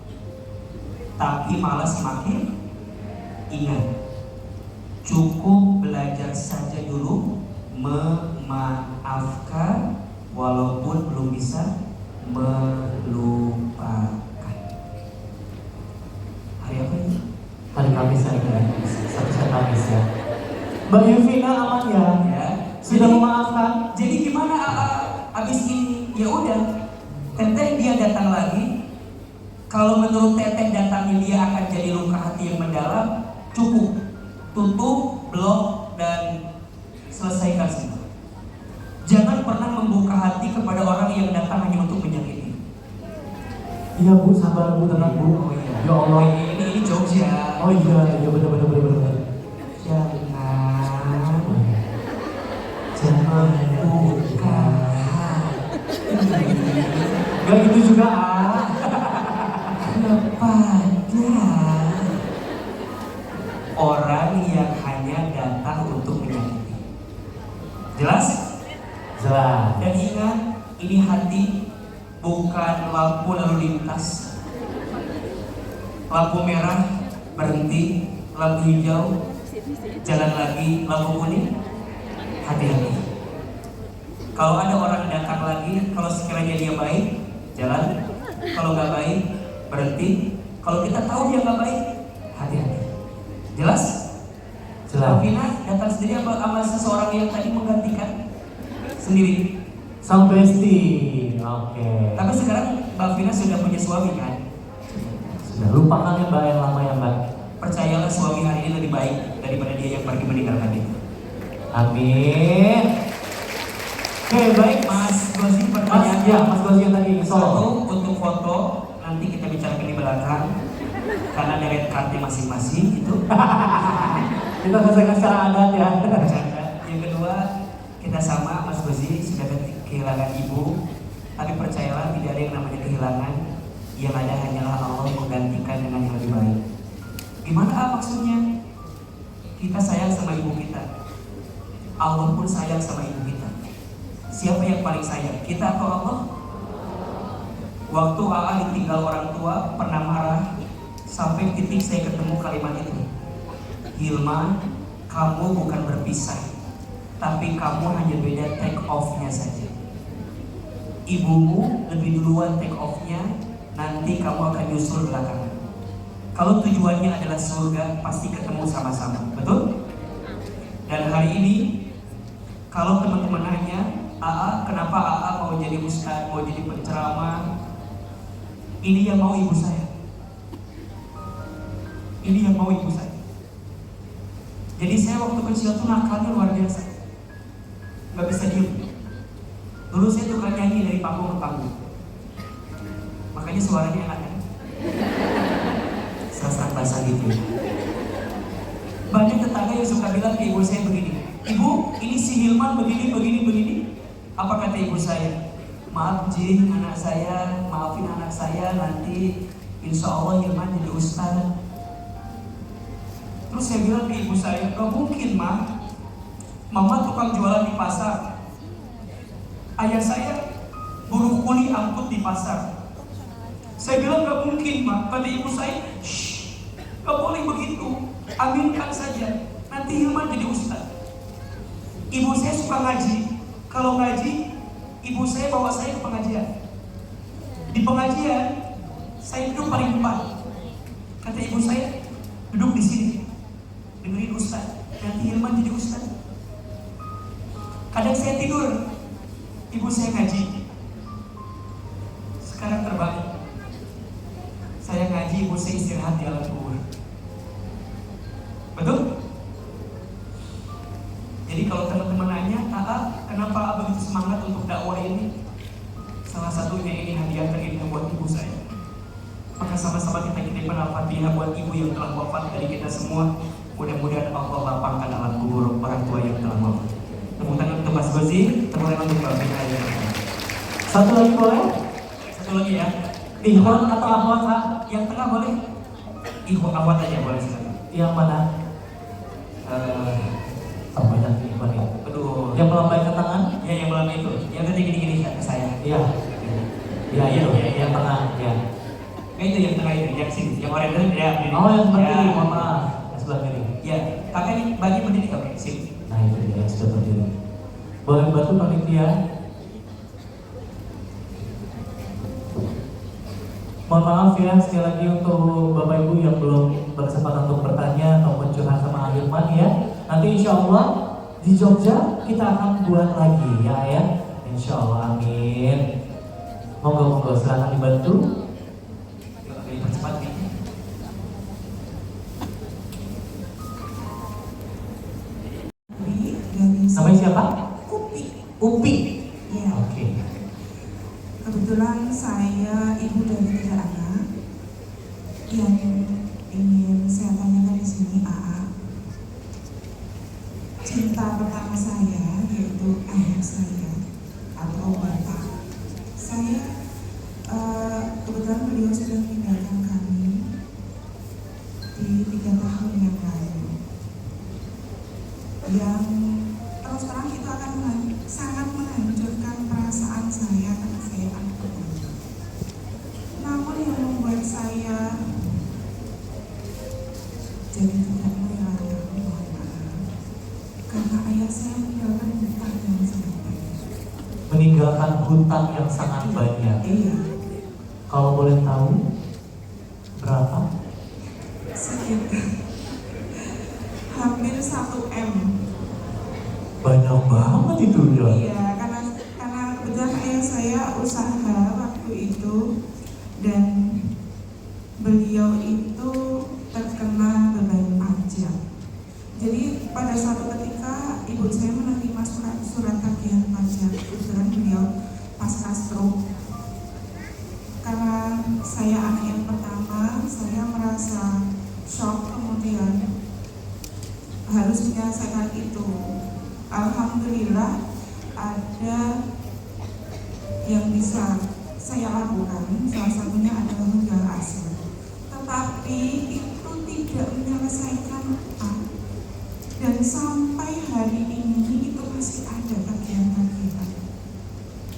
tapi malah semakin ingat. Cukup belajar saja dulu memaafkan walaupun belum bisa melupakan. Hari apa ini? Hari Kamis ya, satu Kamis ya. Mbak Yuvina aman ya? Ya. Sudah memaafkan? Jadi gimana abis ini? Ya udah, teteh dia datang lagi. Kalau menurut teteh datangnya dia akan jadi luka hati yang mendalam, cukup tutup, blok, dan selesaikan semua. Jangan pernah membuka hati kepada orang yang datang hanya untuk menyakiti. Iya Bu, sabar Bu, tenang Bu. Oh iya. Ya Allah. Ini Jogja. Oh iya, iya benar. Jangan buka. Gak gitu juga Kepada orang yang hanya datang untuk menyakiti. Jelas? Jelas. Dan ingat, ini hati bukan lampu lalu lintas. Lampu merah berhenti, lampu hijau jalan lagi, lampu kuning hati-hati. Kalau ada orang datang lagi, kalau sekiranya dia baik, jalan. Kalau nggak baik, berhenti. Kalau kita tahu dia nggak baik, hati-hati. Jelas? Jelas. Vina datang sendiri sama seseorang yang tadi menggantikan sendiri. Sang Besti. Oke. Tapi sekarang Mbak Vina sudah punya suami kan? Sudah lupakan ya Mbak yang lama ya Mbak. Percayalah suami hari ini lebih baik daripada dia yang pergi meninggalkan itu. Amin. Oke, baik. Mas Gozi, Mas, pertanyaannya ya, Mas Gozi yang tadi satu solo. untuk foto, nanti kita bicarakan di belakang karena ada red cardnya masing-masing gitu. Kita selesaikan secara adat ya. Bercanda. Yang kedua, kita sama Mas Gozi sudah kehilangan ibu, tapi percayalah tidak ada yang namanya kehilangan. Yang ada hanyalah Allah menggantikan dengan yang lebih baik. Gimana maksudnya? Kita sayang sama ibu kita, Allah pun sayang sama ibu kita. Siapa yang paling sayang? Kita atau Allah? Waktu AA ditinggal orang tua, pernah marah sampai titik saya ketemu kalimat itu. Hilman, kamu bukan berpisah, tapi kamu hanya beda take off-nya saja. Ibumu lebih duluan take off-nya, nanti kamu akan nyusul belakangan. Kalau tujuannya adalah surga, pasti ketemu sama-sama, betul? Dan hari ini, kalau teman-teman nanya, AA, kenapa AA mau jadi ustadz, mau jadi penceramah? Ini yang mau ibu saya. Ini yang mau ibu saya. Jadi saya waktu kecil tuh nakalnya luar biasa, nggak bisa diem. Dulu saya tukang nyanyi dari panggung ke panggung, makanya suaranya enak kan? Sesak basah gitu. Banyak tetangga yang suka bilang ke ibu saya begini, ibu, ini si Hilman begini. Apa kata ibu saya? Maaf Jin, anak saya, maafin anak saya, nanti insya Allah Hilman jadi ustaz. Terus saya bilang ke ibu saya, gak mungkin mah, mama tukang jualan di pasar, ayah saya buruh kuli angkut di pasar. Saya bilang gak mungkin mah, kata ibu saya, shh, gak boleh begitu, aminkan saja, nanti Hilman jadi ustaz. Ibu saya suka ngaji, kalau ngaji, ibu saya bawa saya ke pengajian. Di pengajian, saya duduk paling depan. Kata ibu saya, duduk di sini, dengerin ustaz, nanti Hilman jadi ustaz. Kadang saya tidur, ibu saya ngaji. Sekarang terbalik, saya ngaji, ibu saya istirahat di alam kubur. Betul? Jadi kalau teman-teman nanya, kenapa AA begitu semangat untuk dakwah ini? Salah satunya ini hadiah terindah buat ibu saya. Maka sama-sama kita kirimkan Al-Fatihah buat ibu yang telah wafat dari kita semua. Mudah-mudahan Allah lapangkan alam kubur orang tua yang telah wafat. Tepuk tangan untuk Mas Gozi, tepuk tangan untuk Mbak Fina. Satu lagi boleh? Satu lagi ya. Ihwan atau ahwat, Kak? Yang tengah boleh? Ihwan awat aja boleh silakan. Yang mana? Banyak ihwan ya. Aduh. Yang melambaikan tangan? Ya yang malam itu. Yang tadi gini-gini ke saya. Iya. Iya, yang tengah, ya. Itu yang tengah itu, yang sini, yang oranye itu ya. Oh, yang seperti ya. ini, mohon maaf. Yang sebelah kiri. Ya, kakak ini bagi berdiri oke, sip. Nah, itu dia yang sudah berdiri. Boleh bantu panitia? Mohon maaf ya sekali lagi untuk Bapak Ibu yang belum berkesempatan untuk bertanya ataupun curhat sama Hilman ya. Nanti insya Allah di Jogja kita akan buat lagi ya. Insya Allah, amin. Monggo silahkan dibantu. Yuk, agak dipercepat nih. Namanya siapa? Upi. Upi. Ya. Oke. Kebetulan saya ibu dari 3 anak. Yang ingin saya tanyakan di sini, AA. Cinta pertama saya yaitu ayah saya atau bapak. Saya kebetulan beliau sudah meninggalkan kami di 3 tahun yang lalu. Yang terus terang itu akan sangat menghancurkan perasaan saya karena saya anak pertama. Namun yang membuat saya jadi tidak merelakan, mohon maaf, karena ayah saya meninggalkan hutang yang sangat banyak. Meninggalkan hutang yang sangat banyak. Iya, Kalau boleh tahu berapa? sekitar hampir 1 M. Banyak banget itu ya. Iya, karena kebetulan ayah saya usaha waktu itu dan beliau itu terkena beban pajak. Jadi pada suatu ketika ibu saya menerima surat tagihan pajak saya anak yang pertama, saya merasa shock, kemudian harus menyelesaikan itu. Alhamdulillah ada yang bisa saya lakukan, salah satunya adalah menjual aset. Tetapi itu tidak menyelesaikan dan sampai hari ini itu masih ada tagihan-tagihan.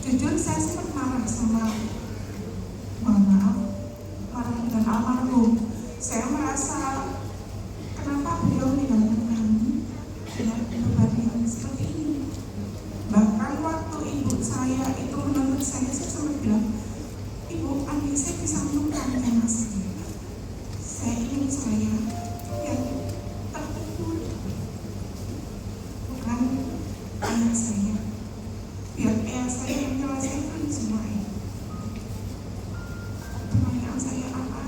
Jujur saya sempat marah sama, mohon maaf, marah dengan almarhum. Saya merasa kenapa beliau meninggalkan kami dengan beban yang seperti ini. Bahkan waktu ibu saya itu menuntut saya sempat bilang, ibu, adik saya bisa menukar sama saya. Saya ingin saya yang terkubur, bukan ayah saya. Biar ayah saya yang menyelesaikan semua ini. Pertanyaan saya apa?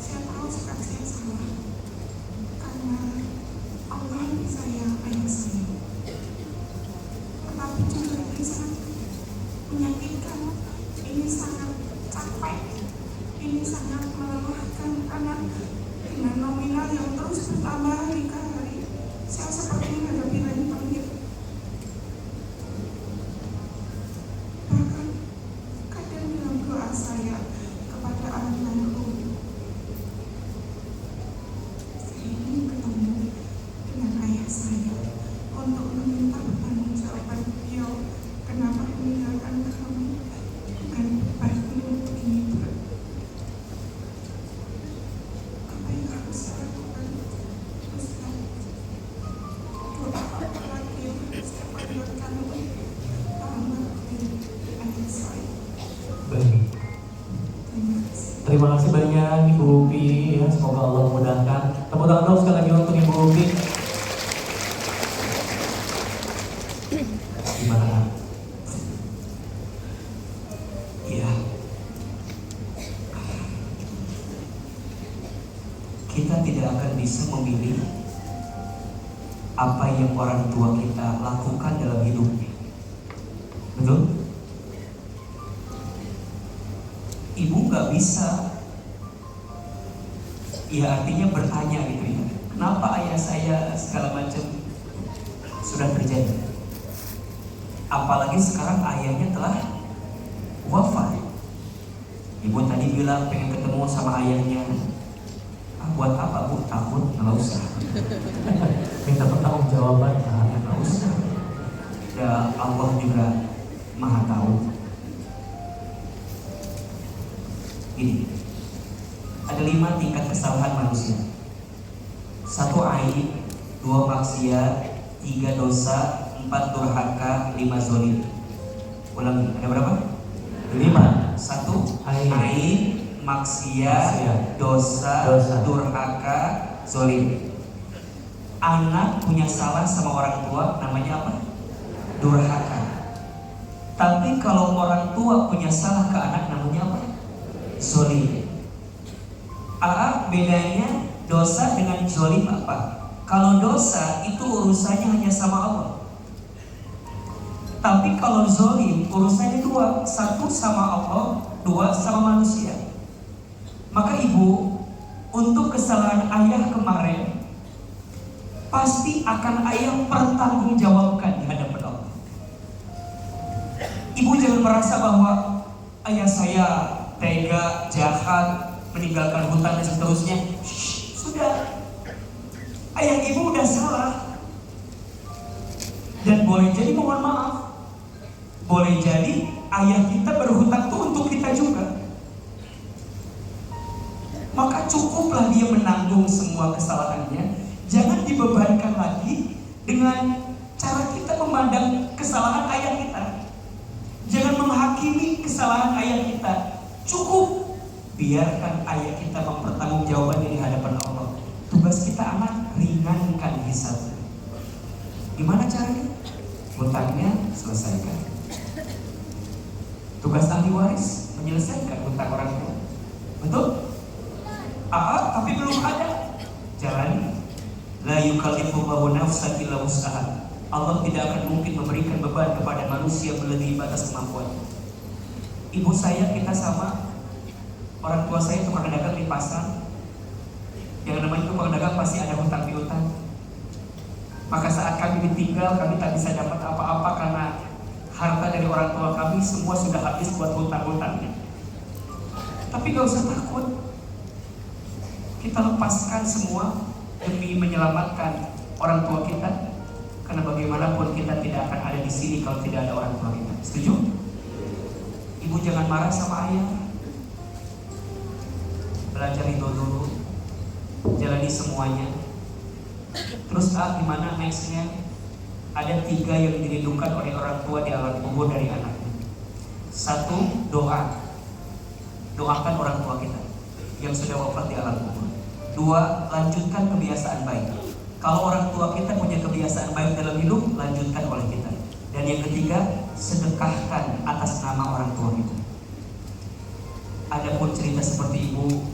Saya tahu sikap saya salah, karena Allah sayang ayah saya. Tetapi juga ini sangat menyakitkan, ini sangat capek, ini sangat melelahkan, karena dengan nominal yang terus bertambah hari ke hari, saya seperti menghadapi langit langit. Bahkan kadang dalam doa saya kepada almarhum, saya ingin ketemu dengan ayah saya untuk meminta pertanggungjawaban beliau kenapa meninggalkan kami dengan beban ini berat. Apa yang harus saya lakukan? Ustaz, doa apa lagi yang harus saya panjatkan untuk almarhum ayah saya? Baik. Terima kasih. Terima kasih banyak Ibu Upi ya, semoga Allah memudahkan. Tepuk tangan dong sekali lagi untuk Ibu Upi. Gimana? Ya, kita tidak akan bisa memilih apa yang orang tua kita lakukan dalam hidupnya. Betul? Ibu nggak bisa, ya artinya bertanya gitu ya, kenapa ayah saya segala macam sudah terjadi. Apalagi sekarang ayahnya telah wafat. Ibu tadi bilang pengen ketemu sama ayahnya. Buat apa bu? Takut? Nggak usah. Minta pertanggungjawaban. Nggak usah. Ya Allah juga maha tahu. Ini ada 5 tingkat kesalahan manusia. 1 aib, 2 maksiat, 3 dosa, 4 durhaka, 5 zolim. Ulangi, ada berapa? 5. 1 Aib, aib, maksiat, dosa, durhaka, zolim. Anak punya salah sama orang tua namanya apa? Durhaka. Tapi kalau orang tua punya salah ke anak namanya apa? Zolim. Bedanya dosa dengan zolim apa? Kalau dosa itu urusannya hanya sama Allah. Tapi kalau zolim urusannya 2, 1 sama Allah, 2 sama manusia. Maka ibu, untuk kesalahan ayah kemarin pasti akan ayah pertanggungjawabkan di hadapan Allah. Ibu jangan merasa bahwa ayah saya tega, jahat, meninggalkan hutan dan seterusnya. Sudah, ayah ibu udah salah. Dan boleh jadi mohon maaf, boleh jadi ayah kita berhutang itu untuk kita juga. Maka cukuplah dia menanggung semua kesalahannya. Jangan dibebankan lagi dengan cara kita memandang kesalahan ayah kita. Jangan menghakimi kesalahan ayah kita. Cukup biarkan ayah kita mempertanggungjawabkannya di hadapan Allah. Tugas kita amat ringankan hisabnya. Gimana caranya? Hutangnya selesaikan. Tugas ahli waris menyelesaikan hutang orang tua. Betul? Tapi belum ada. Jalani. La yukallifullahu nafsan illa wus'aha. Allah tidak akan mungkin memberikan beban kepada manusia melebihi batas kemampuannya. Ibu saya, kita sama. Orang tua saya tukang dagang di pasar. Yang namanya tukang dagang pasti ada hutang piutang. Maka saat kami ditinggal, kami tak bisa dapat apa-apa karena harta dari orang tua kami semua sudah habis buat hutang-hutangnya. Tapi gak usah takut, kita lepaskan semua demi menyelamatkan orang tua kita. Karena bagaimanapun kita tidak akan ada di sini kalau tidak ada orang tua kita. Setuju? Ibu jangan marah sama ayah. Belajar itu dulu, jalani semuanya. Terus gimana nextnya? Ada 3 yang dirindukan oleh orang tua di alam kubur dari anaknya. 1, doa. Doakan orang tua kita yang sudah wafat di alam kubur. 2, lanjutkan kebiasaan baik. Kalau orang tua kita punya kebiasaan baik dalam hidup, lanjutkan oleh kita. Dan yang ketiga, sedekahkan atas nama orang tua kita. Adapun cerita seperti ibu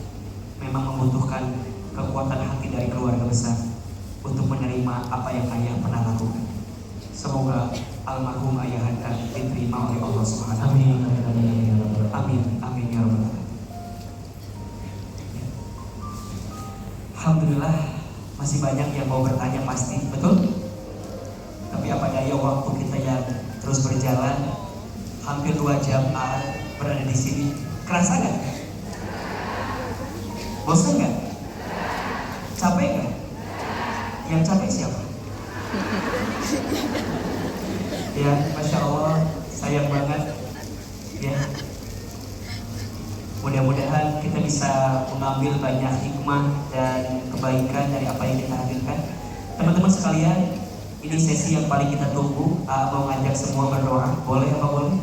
memang membutuhkan kekuatan hati dari keluarga besar untuk menerima apa yang ayah pernah lakukan. Semoga almarhum ayah anda diterima oleh Allah Subhanahu wa taala. Amin, amin ya rabbal alamin. Alhamdulillah masih banyak yang mau bertanya pasti, betul? Tapi apa daya waktu kita yang terus berjalan, hampir 2 jam berada di sini. Kerasa nggak? Bosan nggak? Capek nggak? Yang capek siapa? Ya, Masya Allah, sayang banget. Ya, mudah-mudahan kita bisa mengambil banyak hikmah dan kebaikan dari apa yang kita hadirkan. Teman-teman sekalian, ini sesi yang paling kita tunggu. Mau ngajak semua berdoa, boleh apa boleh?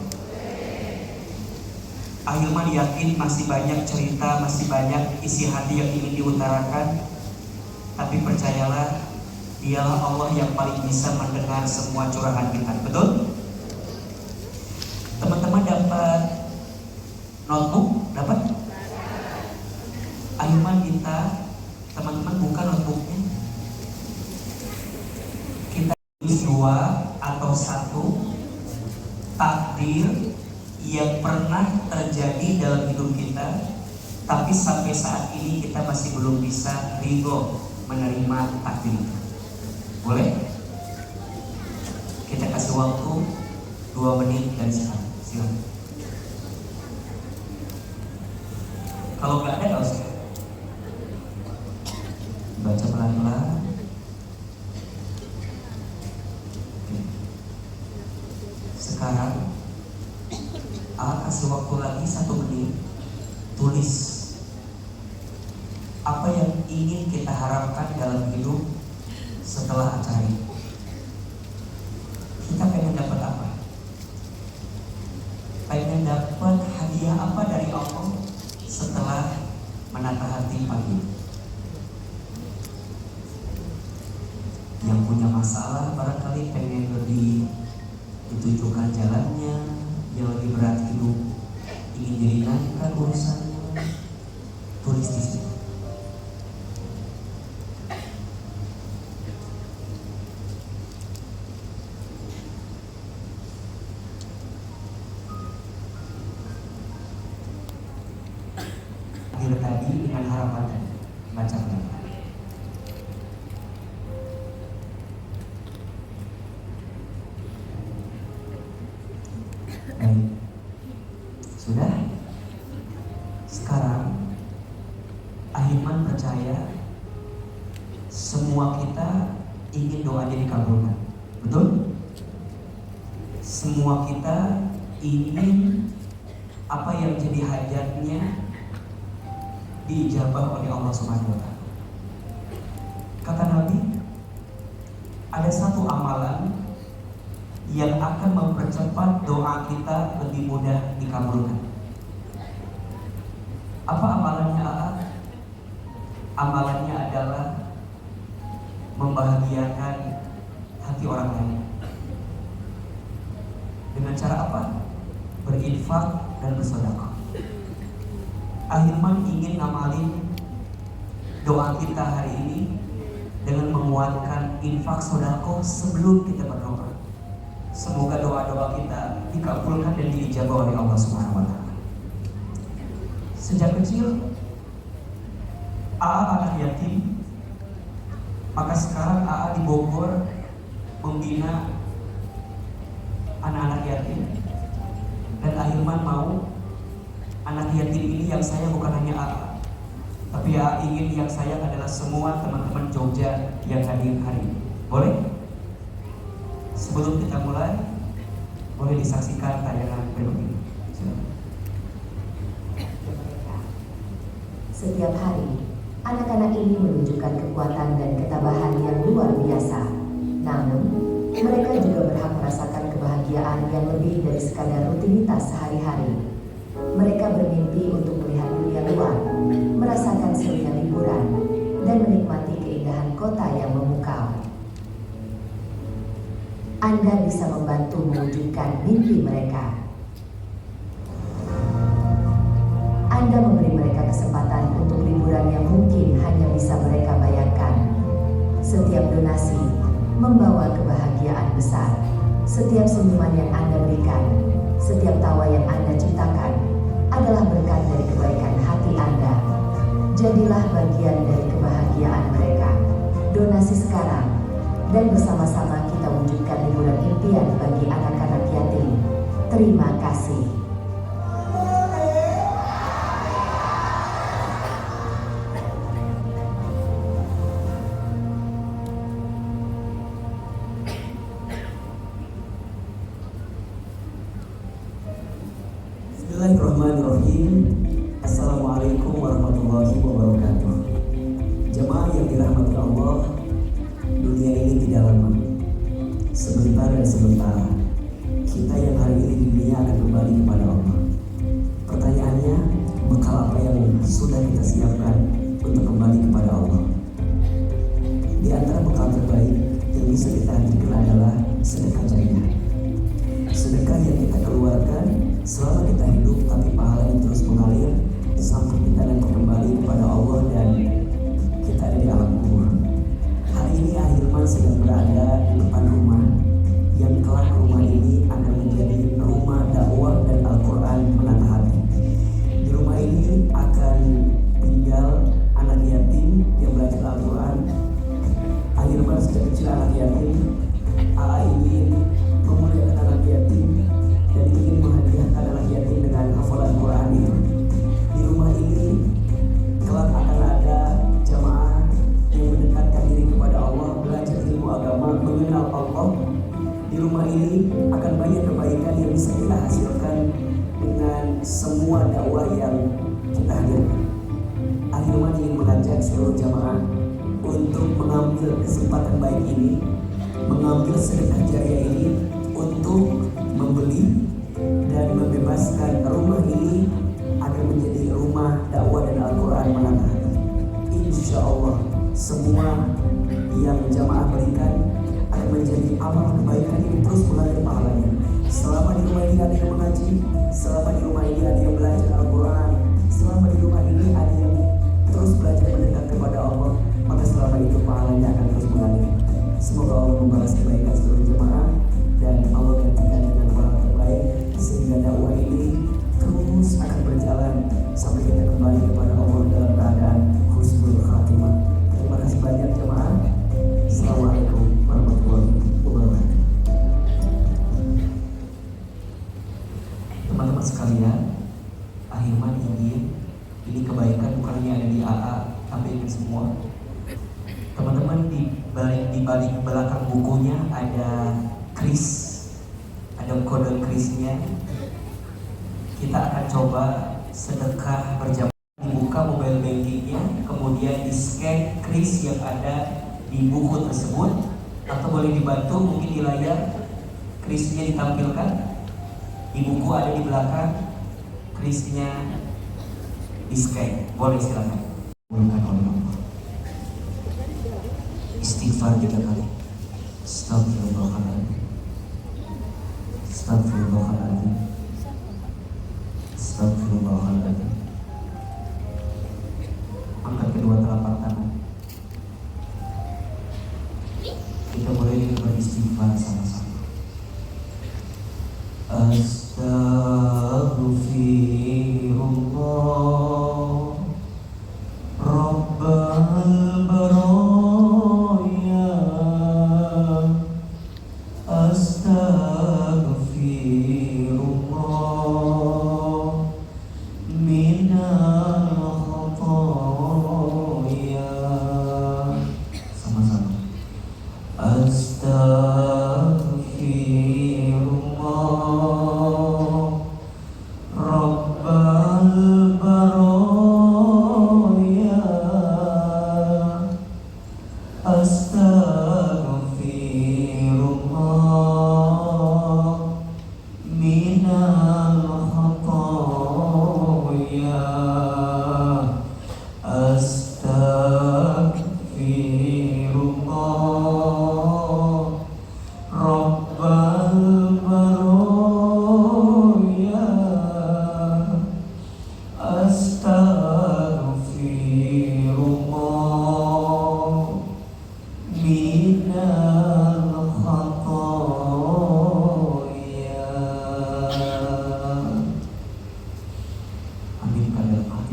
Ahilman yakin masih banyak cerita, masih banyak isi hati yang ingin diutarakan. Tapi percayalah, dialah Allah yang paling bisa mendengar semua curahan kita. Betul? Teman-teman dapat notebook? Dapat? Ahilman minta teman-teman buka notebooknya. Kita tulis 2 atau 1 takdir yang pernah terjadi dalam hidup kita, tapi sampai saat ini kita masih belum bisa ridho menerima takdir itu. Boleh? Kita kasih waktu 2 menit dari sekarang. Silakan. Kalau nggak ada, nggak usah. Baca pelan-pelan. Oke. Sekarang kasih waktu lagi 1 menit. Tulis apa yang ingin kita harapkan dalam hidup setelah acara ini. Kita pengen dapat apa? Pengen dapat hadiah apa dari Allah setelah menata hati pagi? Yang punya masalah barangkali pengen lebih ditunjukkan jalannya, yang lebih berat hidup ingin diringankan urusannya, tulis di situ. Akhir tadi dengan harapan tadi, baca pelan-pelan. Sudah? Sekarang Ahilman percaya semua kita ingin doanya dikabulkan. Betul? Semua kita ingin apa yang jadi hajatnya diijabah oleh Allah Subhanahu wa taala. Kata Nabi, ada 1 amalan yang akan mempercepat doa kita lebih mudah dikabulkan. Apa amalannya? Amalannya adalah membahagiakan hati orang lain. Dengan cara apa? Berinfak dan bersedekah. Ahilman ingin ngamalin doa kita hari ini dengan menguatkan infak sedekah sebelum kita berdoa. Semoga doa-doa kita dikabulkan dan diijabah oleh Allah Subhanahu wa taala. Sejak kecil AA anak yatim, maka sekarang AA di Bogor membina anak-anak yatim. Dan Ahilman mau anak yatim ini yang sayang bukan hanya AA, tapi AA ingin yang sayang adalah semua teman-teman Jogja yang hadir hari ini. Boleh? Sebelum kita mulai, boleh disaksikan tayangan berikut ini. Silakan. Setiap hari, anak-anak ini menunjukkan kekuatan dan ketabahan yang luar biasa. Namun, mereka juga berhak merasakan kebahagiaan yang lebih dari sekadar rutinitas sehari-hari. Mereka bermimpi untuk melihat dunia luar, merasakan serunya liburan, dan menikmati keindahan kota yang memukau. Anda bisa membantu mewujudkan mimpi mereka. Anda memberi mereka kesempatan untuk liburan yang mungkin hanya bisa mereka bayangkan. Setiap donasi membawa kebahagiaan besar. Setiap senyuman yang Anda berikan, setiap tawa yang Anda ciptakan adalah berkat dari kebaikan hati Anda. Jadilah bagian dari kebahagiaan mereka. Donasi sekarang, dan bersama-sama kita wujudkan liburan impian bagi anak-anak yatim. Terima kasih. Bismillahirrahmanirrahim. Assalamualaikum warahmatullahi wabarakatuh. Jemaah yang dirahmati Allah, dunia ini tidak lama, sebentar dan sementara. Kita yang hari ini di dunia akan kembali kepada Allah. Pertanyaannya, bekal apa yang sudah kita siapkan untuk kembali kepada Allah? Di antara bekal terbaik yang bisa kita hadirkan adalah sedekah jariah. Sedekah yang kita keluarkan selama kita hidup, tapi pahalanya terus mengalir sampai kita nanti kembali kepada Allah dan kita ada di alam kubur. Hari ini Ahilman sedang berada di depan rumah yang kelak rumah ini akan menjadi rumah dakwah dan Al-Quran menata hati. Di rumah ini akan tinggal anak yatim yang belajar Al-Quran. Ahilman sejak kecil anak yatim. AA ingin memuliakan anak yatim dan ingin menghadiahkan anak yatim dengan hafalan Quran itu. Di rumah ini kelak akan ada jamaah yang mendekatkan diri kepada Allah, belajar ilmu agama, mengenal Allah. Di rumah ini akan banyak kebaikan yang bisa kita hasilkan dengan semua dakwah yang kita hadirkan. Ahilman ingin mengajak seluruh jamaah untuk mengambil kesempatan baik ini, mengambil sedekah jariah ini untuk membeli dan membebaskan rumah ini agar menjadi rumah dakwah dan Al-Quran menata hati. Insya Allah semua yang jamaah berikan akan menjadi amal kebaikan yang terus mengalir pahalanya. Selama di rumah ini ada yang mengaji, selama di rumah ini ada yang belajar Al-Quran, selama di rumah ini ada yang terus belajar mendekat kepada Allah, maka selama itu pahalanya akan terus mengalir. Semoga Allah membalas kebaikan seluruh jemaah dan Allah gantikan dengan orang terbaik sehingga dakwah ini terus akan berjalan sampai kita kembali kepada Allah dalam keadaan husnul khatimah. Terima kasih banyak jemaah. Assalamualaikum warahmatullahi wabarakatuh. Teman-teman sekalian, Ahilman ingin ini kebaikan bukan hanya ada di AA, tapi ini semua. Teman-teman di balik belakang bukunya ada kris, ada kode krisnya. Kita akan coba sedekah berjamaah. Dibuka mobile bankingnya, kemudian di scan kris yang ada di buku tersebut, atau boleh dibantu mungkin di layar krisnya ditampilkan. Di buku ada di belakang, krisnya di scan. Boleh silakan. Istighfar 3 kali. Astagfirullahaladzim. Astagfirullahaladzim. Astagfirullahaladzim. Angkat kedua telapak tangan. Kita boleh beristighfar sama-sama. Astaghfirullah.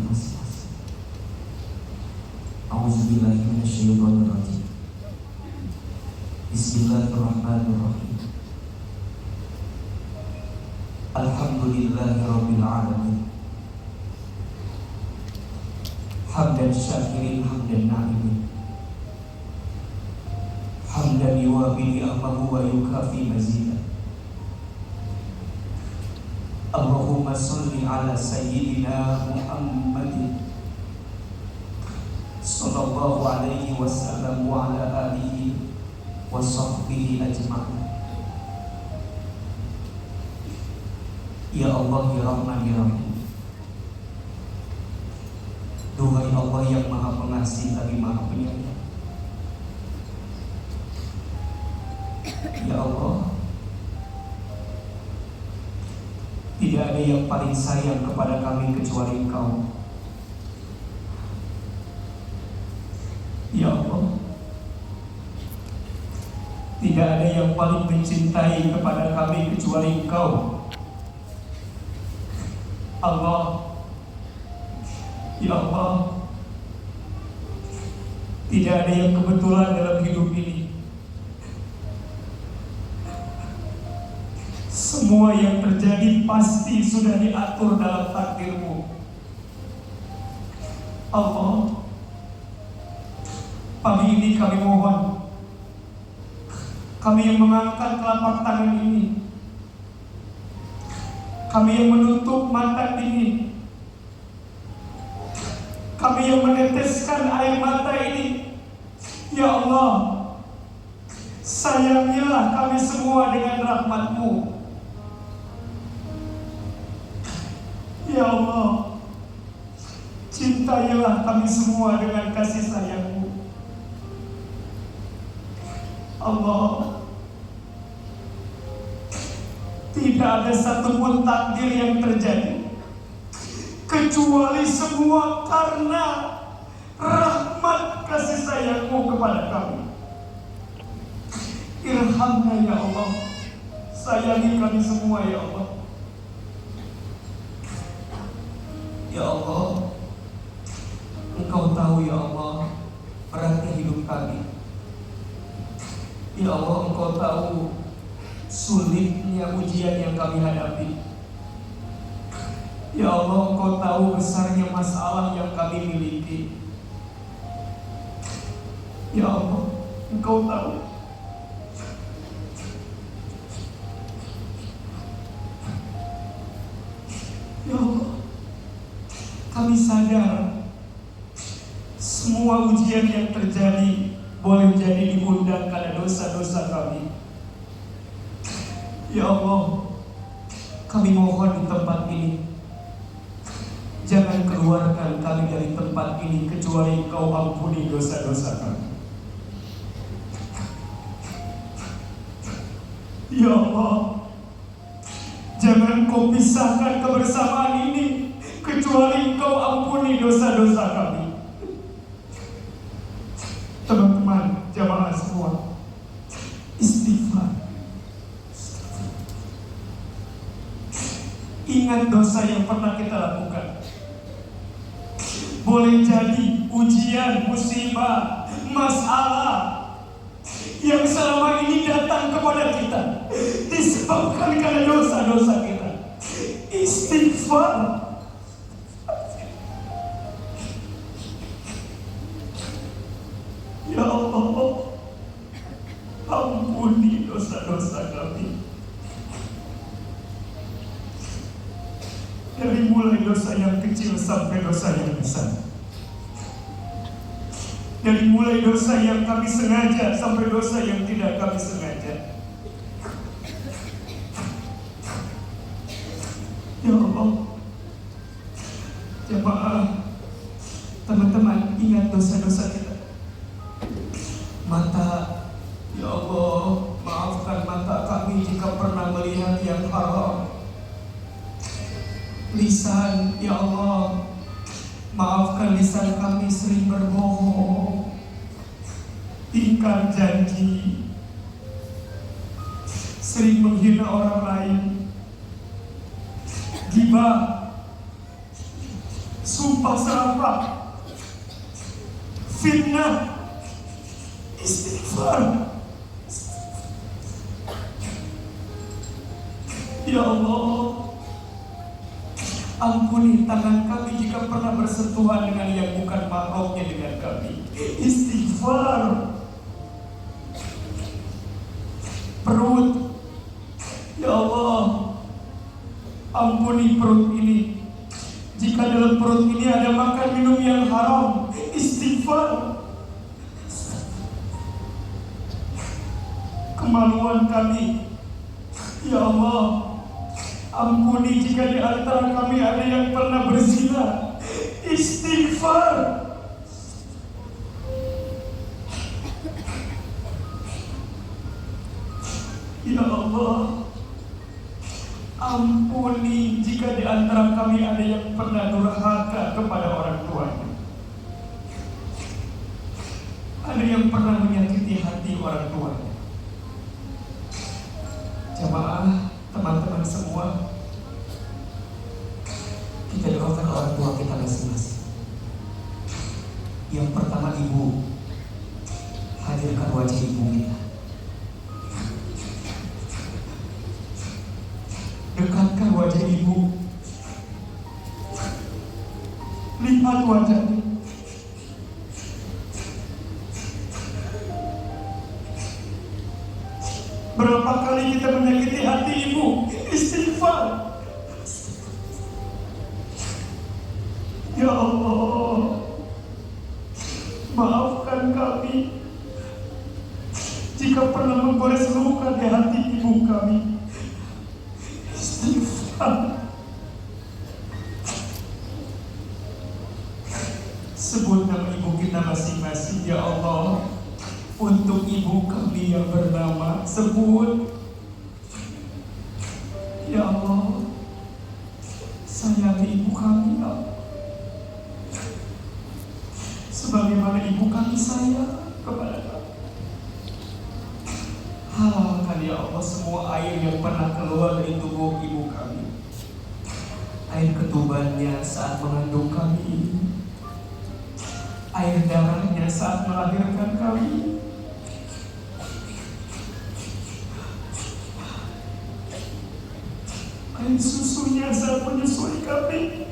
masing-masing. A'udzubillahi minasyaitonirrajim. Bismillahirrahmanirrahim. Alhamdulillahirabbil alamin. Hamdan syakirin hamdan na'imin. Hamdan yuwafi ni'amahu wa yukafi mazidah. Allahumma salli ala sayyidina Muhammadin sallallahu alaihi wasallam wa ala alihi wa sahbihi ajma'in. Ya Allah, ya Rahman, ya Rahim. Duhai Allah yang maha pengasih lagi maha penyayang. Ya Allah, tidak ada yang paling sayang kepada kami kecuali Engkau. Ya Allah, tidak ada yang paling mencintai kepada kami kecuali Engkau. Allah, ya Allah, tidak ada yang kebetulan dalam hidup ini. Semua yang terjadi pasti sudah diatur dalam takdir-Mu. Allah, pagi ini kami mohon, kami yang mengangkat telapak tangan ini, kami yang menutup mata ini, kami yang meneteskan air mata ini, ya Allah, sayangilah kami semua dengan rahmat-Mu. Ya Allah, cintailah kami semua dengan kasih sayang-Mu. Allah, tidak ada satupun takdir yang terjadi kecuali semua karena rahmat kasih sayang-Mu kepada kami. Irhamna ya Allah, sayangi kami semua ya Allah. Ya Allah, Engkau tahu ya Allah beratnya hidup kami. Ya Allah, Engkau tahu sulitnya ujian yang kami hadapi. Ya Allah, Engkau tahu besarnya masalah yang kami miliki. Ya Allah, Engkau tahu. Ya Allah, kami sadar semua ujian yang terjadi boleh jadi diundang karena dosa-dosa kami. Ya Allah, kami mohon di tempat ini, jangan keluarkan kami dari tempat ini kecuali Engkau ampuni dosa-dosa kami. Ya Allah, jangan Kau pisahkan kebersamaan ini kecuali Engkau ampuni dosa-dosa kami. Teman-teman, jamaah semua, istighfar. Ingat dosa yang pernah kita lakukan. Boleh jadi ujian, musibah, masalah yang selama ini datang kepada kita disebabkan karena dosa-dosa kita. Istighfar. Ya Allah, ampuni dosa-dosa kami. Dari mulai dosa yang kecil sampai dosa yang besar. Dari mulai dosa yang kami sengaja sampai dosa yang tidak kami sengaja. Ya Allah, jemaah, teman-teman, ingat dosa-dosa kita. Mata, ya Allah, maafkan mata kami jika pernah melihat yang haram. Lisan, ya Allah, maafkan lisan kami sering berbohong, ingkar janji, sering menghina orang lain, ghibah, sumpah serapah, fitnah, istighfar. Ya Allah, ampuni tangan kami jika pernah bersentuhan dengan yang bukan mahramnya dengan kami. Istighfar. Perut, ya Allah, ampuni perut ini. Jika dalam perut ini ada makan minum yang haram, istighfar. Kemaluan kami, ya Allah, ampuni jika di antara kami ada yang pernah berzina, istighfar. Ya Allah, ampuni jika di antara kami ada yang pernah durhaka kepada orang tuanya, ada yang pernah menyakiti hati orang tuanya. Jamaah, teman-teman semua, kita doakan orang tua kita masing-masing. Yang pertama, ibu, hadirkan wajah ibu kita. Dekatkan wajah ibu. Lihat wajahnya. Berapa kali kita menyakiti hati ibu? Istighfar. Ya Allah, maafkan kami jika pernah menggores luka di hati ibu kami. Istighfar. Sebut nama ibu kita masing-masing, ya Allah. Untuk ibu kami yang bernama, sebut. Ya Allah, sayangi ibu kami, ya Allah, sebagaimana ibu kami sayang kepada kami. Halalkan ya Allah semua air yang pernah keluar dari tubuh ibu kami, air ketubannya saat mengandung kami, air darahnya saat melahirkan kami, air susunya saat menyusui kami,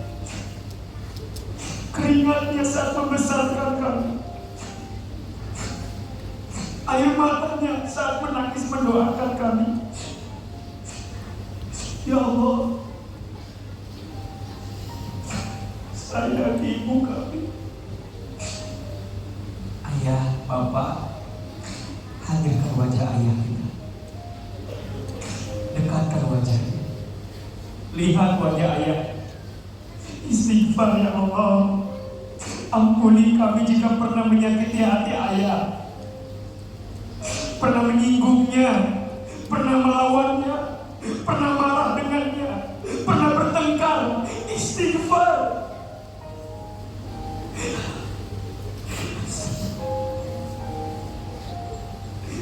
keringatnya saat membesarkan kami, air matanya saat menangis mendoakan kami. Ya Allah, sayangi ibu kami. Ayah, bapak, hadirkan wajah ayah kita. Dekatkan wajahnya. Lihat wajah ayah. Istighfar ya Allah. Ampuni kami jika pernah menyakiti hati ayah, pernah menyinggungnya, pernah melawannya, pernah marah dengannya, pernah bertengkar. Istighfar.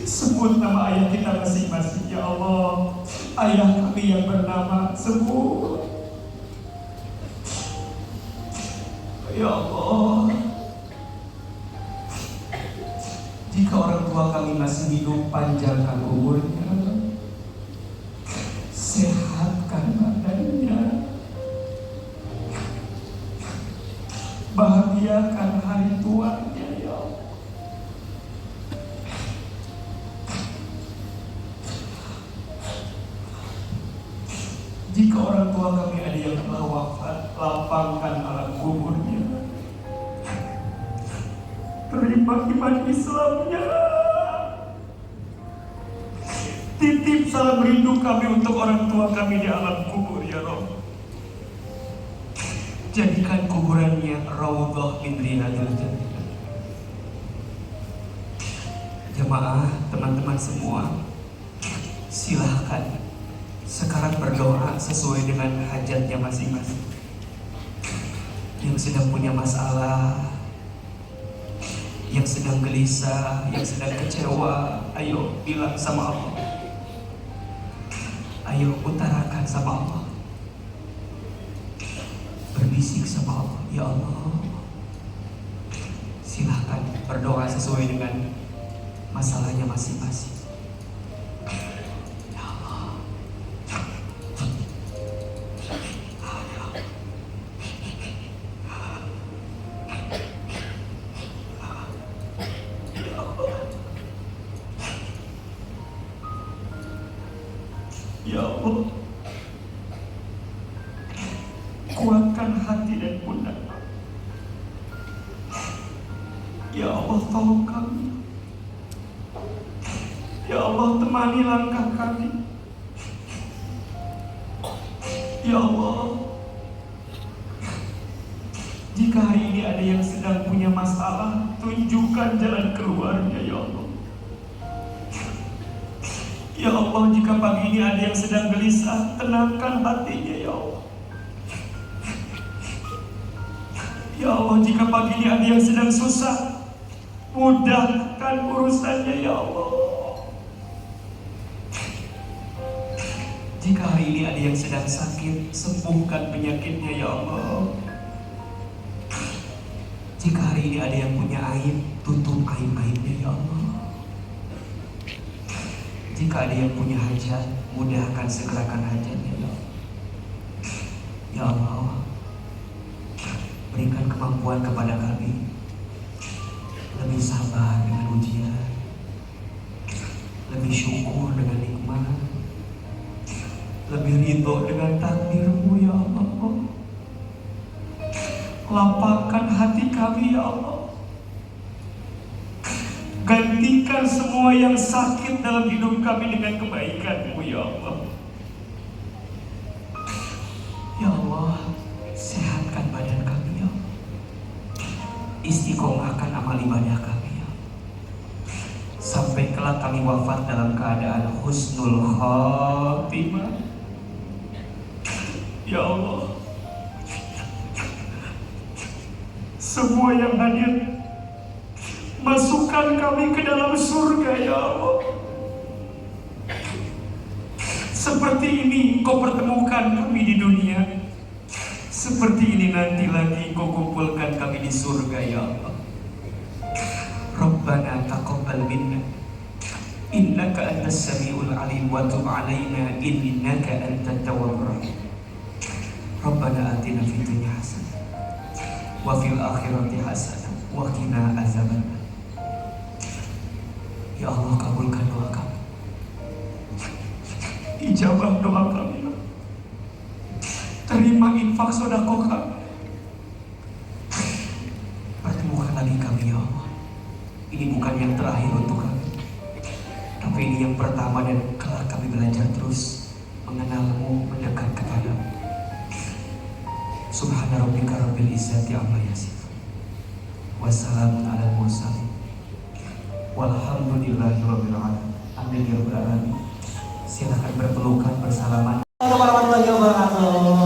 Sebut nama ayah kita masing-masing, ya Allah. Ayah kami yang bernama, sebut. Ya Allah, jika orang tua kami masih hidup, panjangkan umurnya, sehatkan badannya, bahagiakan hari tuanya, ya Allah. Jika orang tua kami ada yang telah wafat, lapangkan alam kuburnya, terima iman Islamnya, titip salam rindu kami untuk orang tua kami di alam kubur, ya Rabb. Jadikan kuburannya raudhah min riyadil jannah. Jamaah, teman-teman semua, silahkan sekarang berdoa sesuai dengan hajatnya masing-masing. Yang sedang punya masalah, yang sedang gelisah, yang sedang kecewa, ayo bilang sama Allah. Ayo utarakan sama Allah. Berbisik sama Allah. Ya Allah, silahkan berdoa sesuai dengan masalahnya masing-masing. Ya Allah. Ya Allah, kuatkan hati dan pundak. Ya Allah, tolong kami. Ya Allah, temani langkah kami. Ya Allah, jika hari ini ada yang sedang punya masalah, tunjukkan jalan keluarnya, ya Allah. Ya Allah, jika pagi ini ada yang sedang gelisah, tenangkan hatinya, ya Allah. Ya Allah, jika pagi ini ada yang sedang susah, mudahkan urusannya, ya Allah. Jika hari ini ada yang sedang sakit, sembuhkan penyakitnya, ya Allah. Jika hari ini ada yang punya aib, tutup aib-aibnya, ya Allah. Jika ada yang punya hajat, mudahkan segerakan hajatnya, ya Allah. Ya Allah, berikan kemampuan kepada kami lebih sabar dengan ujian, lebih syukur dengan nikmat, lebih ridho dengan takdir-Mu, ya Allah. Lapangkan hati kami, ya Allah. Gantikan semua yang sakit dalam hidup kami dengan kebaikan-Mu, ya Allah. Ya Allah, sehatkan badan kami, ya Allah. Istiqomahkan amal ibadah kami, ya Allah. Sampai kelak kami wafat dalam keadaan husnul khatimah. Ya Allah, semua yang hadir, masukkan kami ke dalam surga, ya Allah. Seperti ini Engkau pertemukan kami di dunia, seperti ini nanti lagi Engkau kumpulkan kami di surga, ya Allah. Rabbana taqabbal minna innaka antas samiul alim wa tub alaina innaka antat tawwabur rahim. Rabbana atina fid dunya hasanah wa fil akhirati hasanah wa qina azabannar. Ya Allah, kabulkan doa kami, ijabah doa kami, terima infak sedekah kami. Pertemukan lagi kami, ya Allah. Ini bukan yang terakhir untuk kami, tapi ini yang pertama, dan kelak kami belajar terus mengenal-Mu, mendekat kepada-Mu. Subhana rabbika rabbil izzati amma yasifun, wassalamun ala mursalin, walhamdulillahi rabbil alamin. Amin ya rabbal alamin. Silakan berpelukan bersalaman. Assalamualaikum warahmatullahi wabarakatuh.